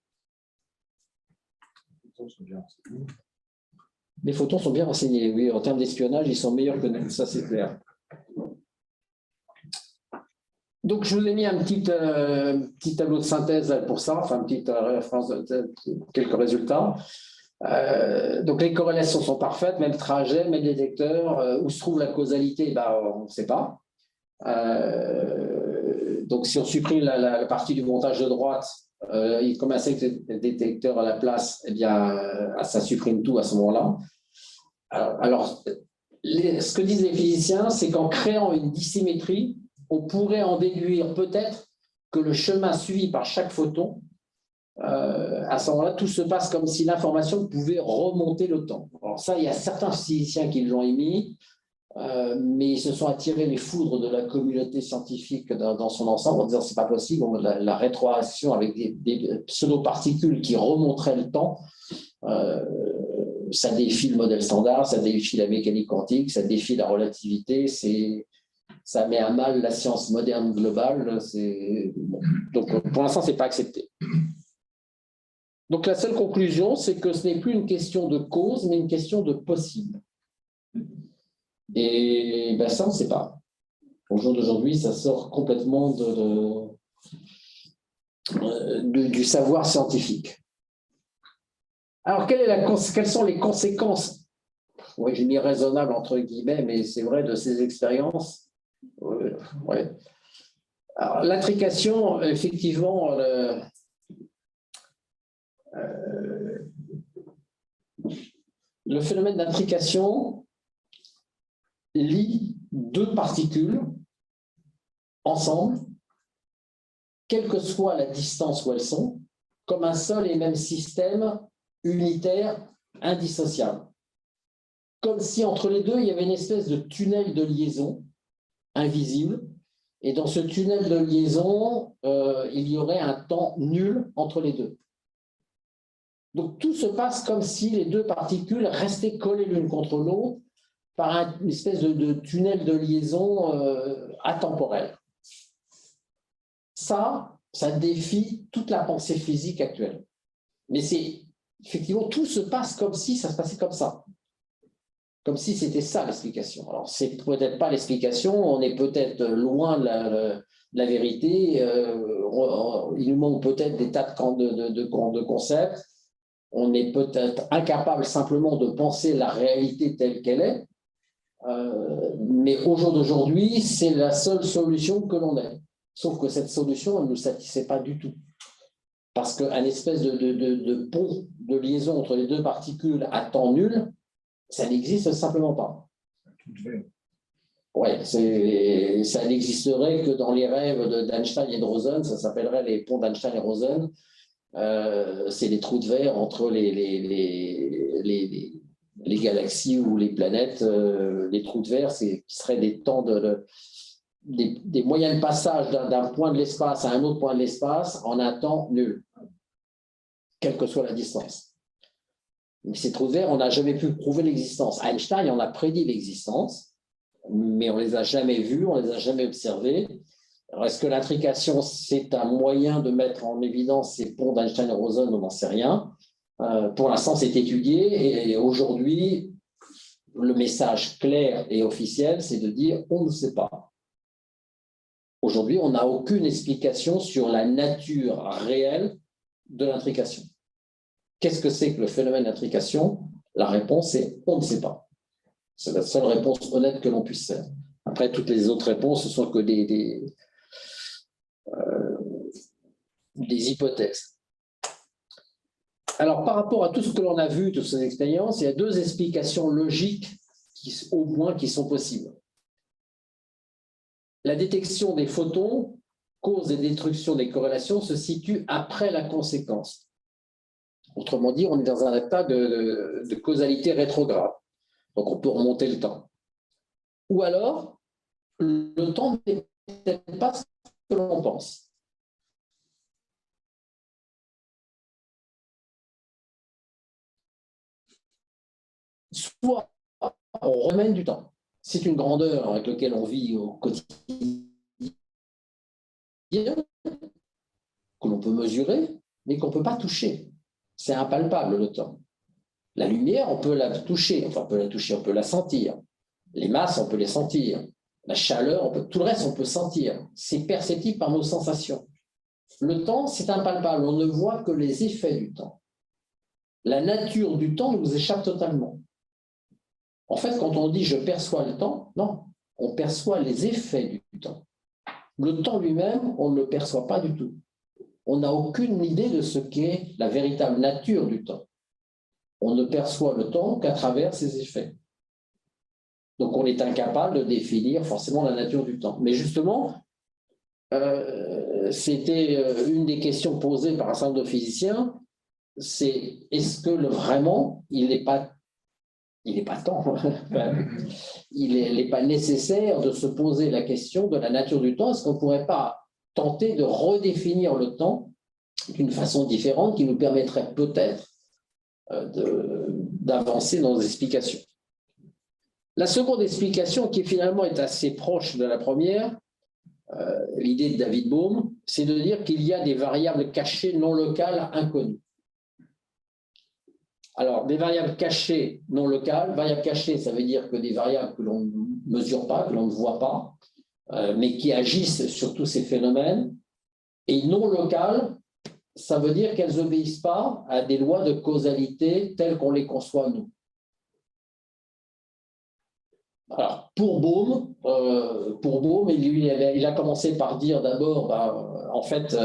Les photons sont bien renseignés, oui. En termes d'espionnage, ils sont meilleurs que nous, ça c'est clair. Donc, je vous ai mis un petit tableau de synthèse pour ça, enfin, une petite référence de quelques résultats. Donc, les corrélations sont parfaites, même trajet, même détecteur. Où se trouve la causalité, on ne sait pas. Donc, si on supprime la partie du montage de droite, comme un détecteur à la place, eh bien, ça supprime tout à ce moment-là. Alors, ce que disent les physiciens, c'est qu'en créant une dissymétrie, on pourrait en déduire peut-être que le chemin suivi par chaque photon, à ce moment-là, tout se passe comme si l'information pouvait remonter le temps. Alors ça, il y a certains physiciens qui l'ont émis, mais ils se sont attirés les foudres de la communauté scientifique dans son ensemble en disant que ce n'est pas possible, la rétroaction avec des pseudo-particules qui remonteraient le temps, ça défie le modèle standard, ça défie la mécanique quantique, ça défie la relativité, ça met à mal la science moderne globale. Bon. Donc, pour l'instant, ce n'est pas accepté. Donc, la seule conclusion, c'est que ce n'est plus une question de cause, mais une question de possible. Et ben, ça, on ne sait pas. Au jour d'aujourd'hui, ça sort complètement du savoir scientifique. Alors, quelles sont les conséquences? Oui, j'ai mis raisonnable entre guillemets, mais c'est vrai de ces expériences. Ouais. Alors, l'intrication, effectivement, le phénomène d'intrication lie deux particules ensemble, quelle que soit la distance où elles sont, comme un seul et même système unitaire indissociable. Comme si entre les deux, il y avait une espèce de tunnel de liaison invisible. Et dans ce tunnel de liaison, il y aurait un temps nul entre les deux. Donc tout se passe comme si les deux particules restaient collées l'une contre l'autre par une espèce de tunnel de liaison atemporel. Ça défie toute la pensée physique actuelle. Mais effectivement, tout se passe comme si ça se passait comme ça. Comme si c'était ça l'explication. Alors, c'est peut-être pas l'explication, on est peut-être loin de la vérité, il nous manque peut-être des tas de concepts, on est peut-être incapable simplement de penser la réalité telle qu'elle est, mais au jour d'aujourd'hui, c'est la seule solution que l'on ait. Sauf que cette solution, elle ne nous satisfait pas du tout. Parce qu'un espèce de pont de liaison entre les deux particules à temps nul, ça n'existe simplement pas. Oui, ça n'existerait que dans les rêves d'Einstein et de Rosen, ça s'appellerait les ponts d'Einstein et Rosen. C'est les trous de verre entre les galaxies ou les planètes. Les trous de verre, qui seraient des temps des moyens de passage d'un point de l'espace à un autre point de l'espace en un temps nul, quelle que soit la distance. Mais ces trous de verre, on n'a jamais pu prouver l'existence. Einstein en a prédit l'existence, mais on ne les a jamais vus, on ne les a jamais observés. Alors, est-ce que l'intrication, c'est un moyen de mettre en évidence ces ponts d'Einstein et Rosen? On n'en sait rien. Pour l'instant, c'est étudié, et aujourd'hui, le message clair et officiel, c'est de dire on ne sait pas. Aujourd'hui, on n'a aucune explication sur la nature réelle de l'intrication. Qu'est-ce que c'est que le phénomène d'intrication? La réponse est on ne sait pas. C'est la seule réponse honnête que l'on puisse faire. Après, toutes les autres réponses, ce sont que des hypothèses. Alors, par rapport à tout ce que l'on a vu, toutes ces expériences, il y a deux explications logiques, au moins, qui sont possibles. La détection des photons, cause et destruction des corrélations, se situe après la conséquence. Autrement dit, on est dans un état de causalité rétrograde. Donc, on peut remonter le temps. Ou alors, le temps n'est peut-être pas ce que l'on pense. Soit on remène du temps. C'est une grandeur avec laquelle on vit au quotidien, que l'on peut mesurer, mais qu'on ne peut pas toucher. C'est impalpable, le temps. La lumière, on peut la toucher, on peut la sentir. Les masses, on peut les sentir. La chaleur, tout le reste, on peut sentir. C'est perceptible par nos sensations. Le temps, c'est impalpable. On ne voit que les effets du temps. La nature du temps nous échappe totalement. En fait, quand on dit « je perçois le temps », non, on perçoit les effets du temps. Le temps lui-même, on ne le perçoit pas du tout. On n'a aucune idée de ce qu'est la véritable nature du temps. On ne perçoit le temps qu'à travers ses effets. Donc, on est incapable de définir forcément la nature du temps. Mais justement, c'était une des questions posées par un certain nombre de physiciens, c'est est-ce que vraiment, il n'est pas temps, il n'est pas nécessaire de se poser la question de la nature du temps. Est-ce qu'on ne pourrait pas tenter de redéfinir le temps d'une façon différente qui nous permettrait peut-être d'avancer dans nos explications? La seconde explication, qui finalement est assez proche de la première, l'idée de David Bohm, c'est de dire qu'il y a des variables cachées non locales inconnues. Alors, des variables cachées non locales, variables cachées, ça veut dire que des variables que l'on ne mesure pas, que l'on ne voit pas, mais qui agissent sur tous ces phénomènes. Et non locales, ça veut dire qu'elles n'obéissent pas à des lois de causalité telles qu'on les conçoit nous. Alors, pour Bohm, il a commencé par dire d'abord, en fait,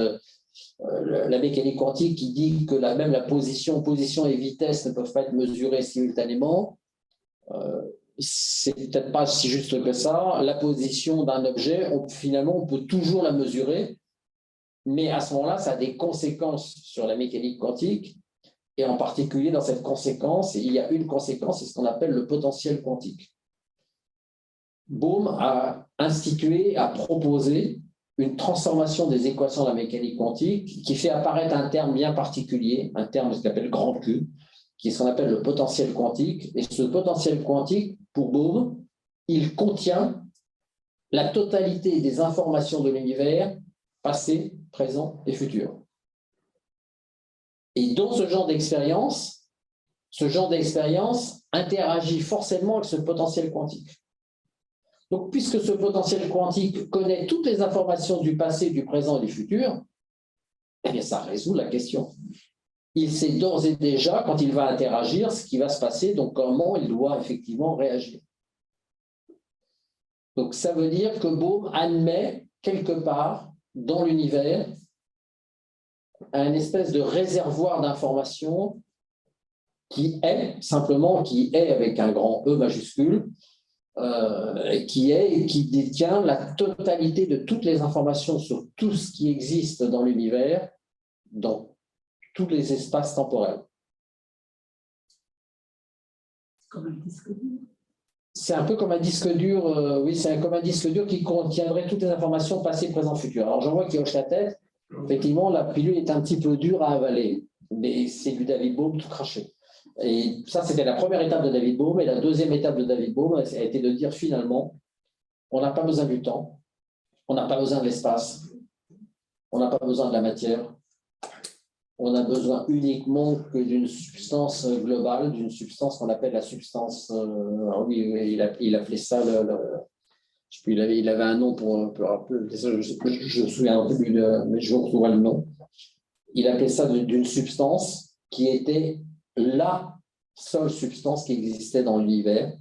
la mécanique quantique qui dit que même la position et vitesse ne peuvent pas être mesurées simultanément. C'est peut-être pas si juste que ça. La position d'un objet, finalement, on peut toujours la mesurer, mais à ce moment-là, ça a des conséquences sur la mécanique quantique. Et en particulier, dans cette conséquence, il y a une conséquence, c'est ce qu'on appelle le potentiel quantique. Bohm a institué, a proposé une transformation des équations de la mécanique quantique qui fait apparaître un terme bien particulier, un terme ce qu'on appelle grand Q, qui est ce qu'on appelle le potentiel quantique. Et ce potentiel quantique, pour Bohm, il contient la totalité des informations de l'univers, passé, présent et futur. Et dans ce genre d'expérience interagit forcément avec ce potentiel quantique. Donc, puisque ce potentiel quantique connaît toutes les informations du passé, du présent et du futur, eh bien, ça résout la question. Il sait d'ores et déjà, quand il va interagir, ce qui va se passer, donc comment il doit effectivement réagir. Donc, ça veut dire que Bohm admet, quelque part, dans l'univers, un espèce de réservoir d'informations qui est avec un grand E majuscule, qui détient la totalité de toutes les informations sur tout ce qui existe dans l'univers, dans tous les espaces temporels. Comme un disque dur. C'est un peu comme un disque dur, oui, c'est comme un disque dur qui contiendrait toutes les informations passées, présent, futur. Alors, j'en vois qui hoche la tête. Effectivement, la pilule est un petit peu dure à avaler, mais c'est du David Bohm tout craché. Et ça, c'était la première étape de David Bohm. Et la deuxième étape de David Bohm a été de dire finalement, on n'a pas besoin du temps, on n'a pas besoin de l'espace, on n'a pas besoin de la matière, on a besoin uniquement que d'une substance globale, d'une substance qu'on appelle la substance. Oui, il appelait ça je sais plus, il avait un nom pour un peu. Je me souviens un peu plus, mais je retrouverai le nom. Il appelait ça d'une substance qui était la seule substance qui existait dans l'univers,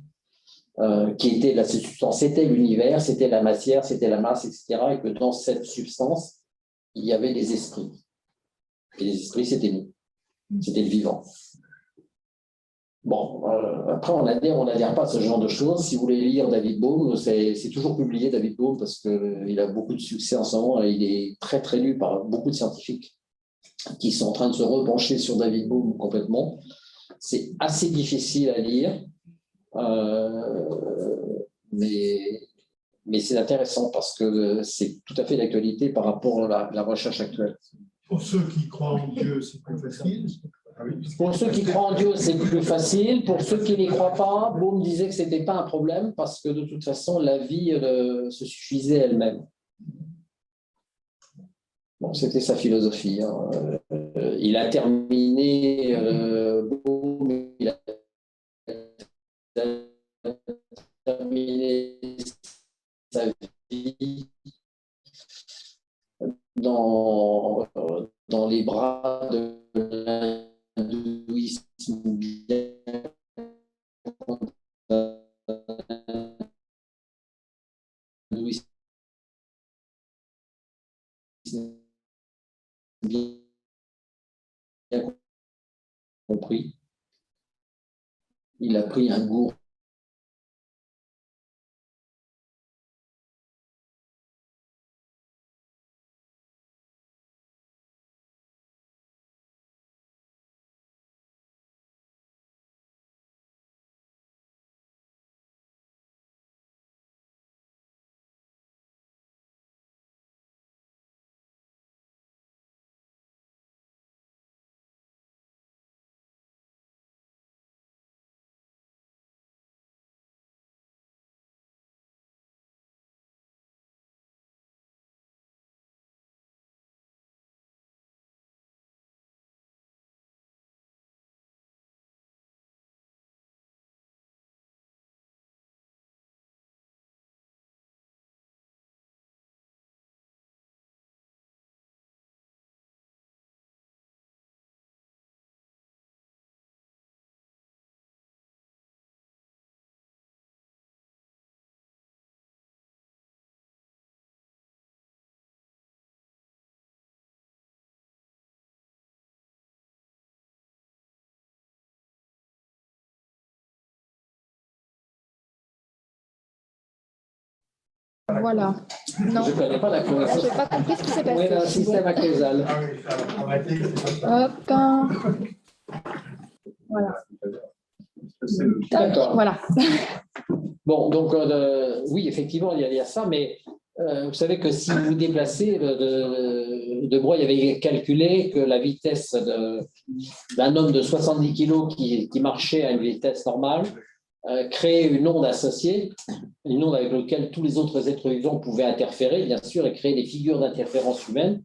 qui était cette substance, c'était l'univers, c'était la matière, c'était la masse, etc. Et que dans cette substance, il y avait des esprits. Et les esprits, c'était nous. C'était le vivant. Bon, après, on n'adhère pas à ce genre de choses. Si vous voulez lire David Bohm, c'est toujours publié, David Bohm, parce qu'il a beaucoup de succès en ce moment et il est très, très lu par beaucoup de scientifiques qui sont en train de se repencher sur David Bohm complètement. C'est assez difficile à lire, mais c'est intéressant parce que c'est tout à fait d'actualité par rapport à la recherche actuelle. Pour ceux qui croient en Dieu, c'est plus facile. Pour ceux qui croient en Dieu, c'est plus facile. Pour ceux qui n'y croient pas, Bohm disait que ce n'était pas un problème parce que de toute façon, la vie se suffisait elle-même. Bon, c'était sa philosophie. Hein. Il a terminé, Bohm, il a terminé sa vie dans les bras de l'hindouisme bien compris. Il a pris un goût Voilà. Non, Je ne connais pas la je n'ai pas compris ce qui s'est Oui, un passé. système acausal. Ah oui, ça, l'informatique, c'est pas ça. Hop. Voilà. D'accord. Voilà. Bon, donc oui, effectivement, il y a ça, mais vous savez que si vous déplacez, De Broglie avait calculé que la vitesse d'un homme de 70 kg qui marchait à une vitesse normale créait une onde associée, une onde avec laquelle tous les autres êtres vivants pouvaient interférer, bien sûr, et créer des figures d'interférence humaine,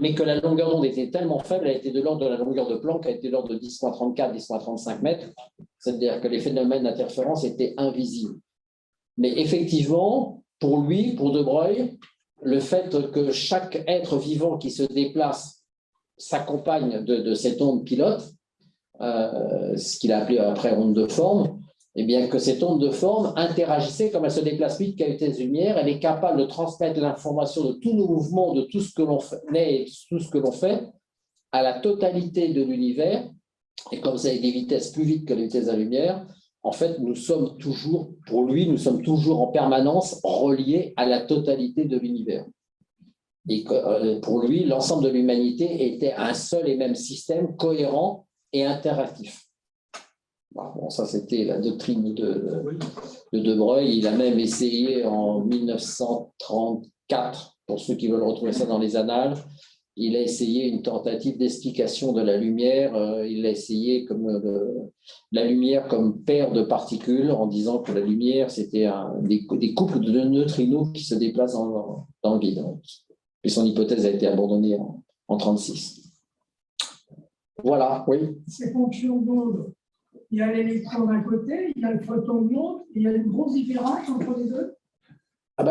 mais que la longueur d'onde était tellement faible, elle était de l'ordre de la longueur de Planck, elle était de l'ordre de 10-34, 10-35 mètres, c'est-à-dire que les phénomènes d'interférence étaient invisibles. Mais effectivement, pour lui, pour De Broglie, le fait que chaque être vivant qui se déplace s'accompagne de cette onde pilote, ce qu'il a appelé après onde de forme, et bien que cette onde de forme interagissait, comme elle se déplace vite qu'à vitesse de lumière, elle est capable de transmettre l'information de tous nos mouvements, de tout ce que l'on fait et tout ce que l'on fait à la totalité de l'univers. Et comme ça a des vitesses plus vite que la vitesse de la lumière, en fait, nous sommes toujours, pour lui, nous sommes toujours en permanence reliés à la totalité de l'univers. Et pour lui, l'ensemble de l'humanité était un seul et même système cohérent et interactif. Bon, ça, c'était la doctrine de Broglie. Il a même essayé en 1934, pour ceux qui veulent retrouver ça dans les annales, il a essayé une tentative d'explication de la lumière. Il a essayé la lumière comme paire de particules, en disant que la lumière, c'était des couples de neutrinos qui se déplacent dans le vide. Et son hypothèse a été abandonnée en 1936. Voilà, oui. Ces fonctions d'onde, il y a l'électron d'un côté, il y a le photon de l'autre, il y a une grosse différence entre les deux.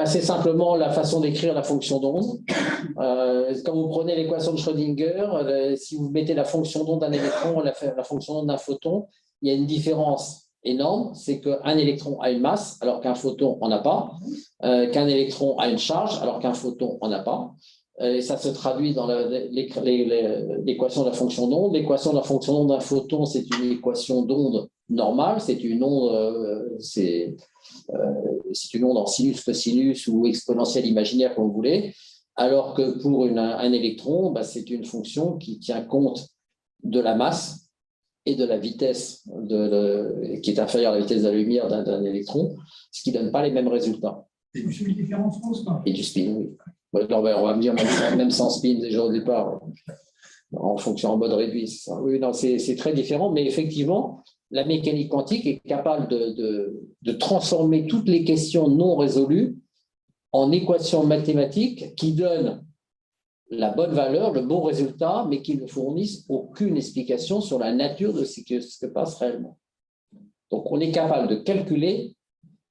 C'est simplement la façon d'écrire la fonction d'onde. Quand vous prenez l'équation de Schrödinger, si vous mettez la fonction d'onde d'un électron et la fonction d'onde d'un photon, il y a une différence énorme, c'est qu'un électron a une masse alors qu'un photon n'en a pas, qu'un électron a une charge alors qu'un photon n'en a pas. Et ça se traduit dans l'équation de la fonction d'onde. L'équation de la fonction d'onde d'un photon, c'est une équation d'onde normale, c'est une onde, c'est une onde en sinus, cosinus ou exponentielle imaginaire, comme vous voulez, alors que pour un électron, c'est une fonction qui tient compte de la masse et de la vitesse qui est inférieure à la vitesse de la lumière d'un électron, ce qui ne donne pas les mêmes résultats. C'est une différence constante. Et du spin, oui. On va me dire, même sans spin, déjà au départ, en fonction en mode réduit, c'est ça. Oui, non, c'est très différent, mais effectivement, la mécanique quantique est capable de transformer toutes les questions non résolues en équations mathématiques qui donnent la bonne valeur, le bon résultat, mais qui ne fournissent aucune explication sur la nature de ce que passe réellement. Donc, on est capable de calculer,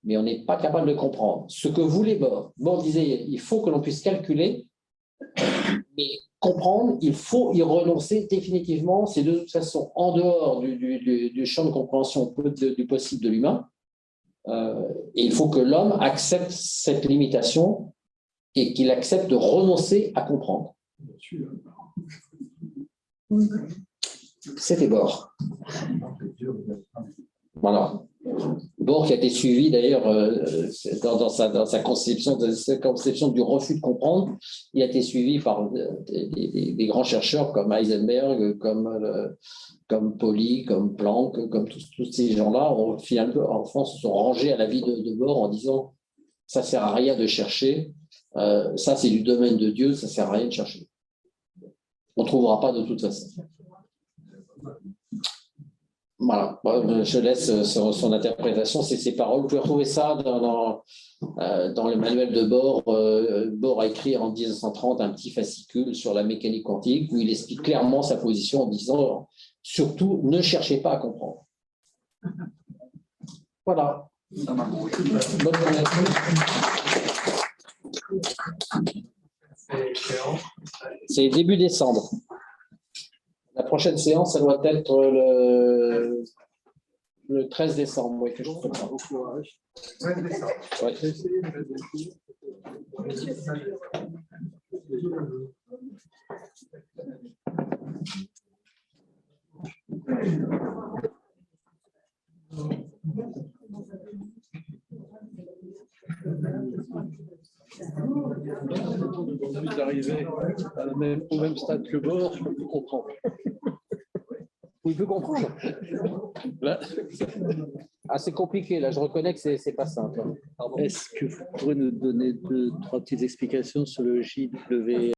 mais on n'est pas capable de comprendre. Ce que voulait Bohr. Bohr disait il faut que l'on puisse calculer, mais comprendre, il faut y renoncer définitivement. C'est de toute façon en dehors du champ de compréhension du possible de l'humain. Et il faut que l'homme accepte cette limitation et qu'il accepte de renoncer à comprendre. C'était Bohr. Voilà. Bohr qui a été suivi d'ailleurs dans sa conception du refus de comprendre, il a été suivi par des grands chercheurs comme Heisenberg, comme Pauli, comme Planck, comme tous ces gens-là, finalement, en France, se sont rangés à l'avis de Bohr en disant ça ne sert à rien de chercher, ça c'est du domaine de Dieu, ça ne sert à rien de chercher. On ne trouvera pas de toute façon. Voilà, je laisse son interprétation, c'est ses paroles. Vous pouvez retrouver ça dans le manuel de Bohr. Bohr a écrit en 1930 un petit fascicule sur la mécanique quantique où il explique clairement sa position en disant surtout ne cherchez pas à comprendre. Voilà. Bonne journée. C'est début décembre. La prochaine séance, ça doit être le 13 décembre. Oui, quelque chose comme ça. 13 décembre. Ouais. d'arriver au même stade que Bord, je peux comprendre. Oui, il peut comprendre. Là, Ah, c'est compliqué, là, je reconnais que c'est pas simple. Est-ce que vous pourrez nous donner 2-3 petites explications sur le JW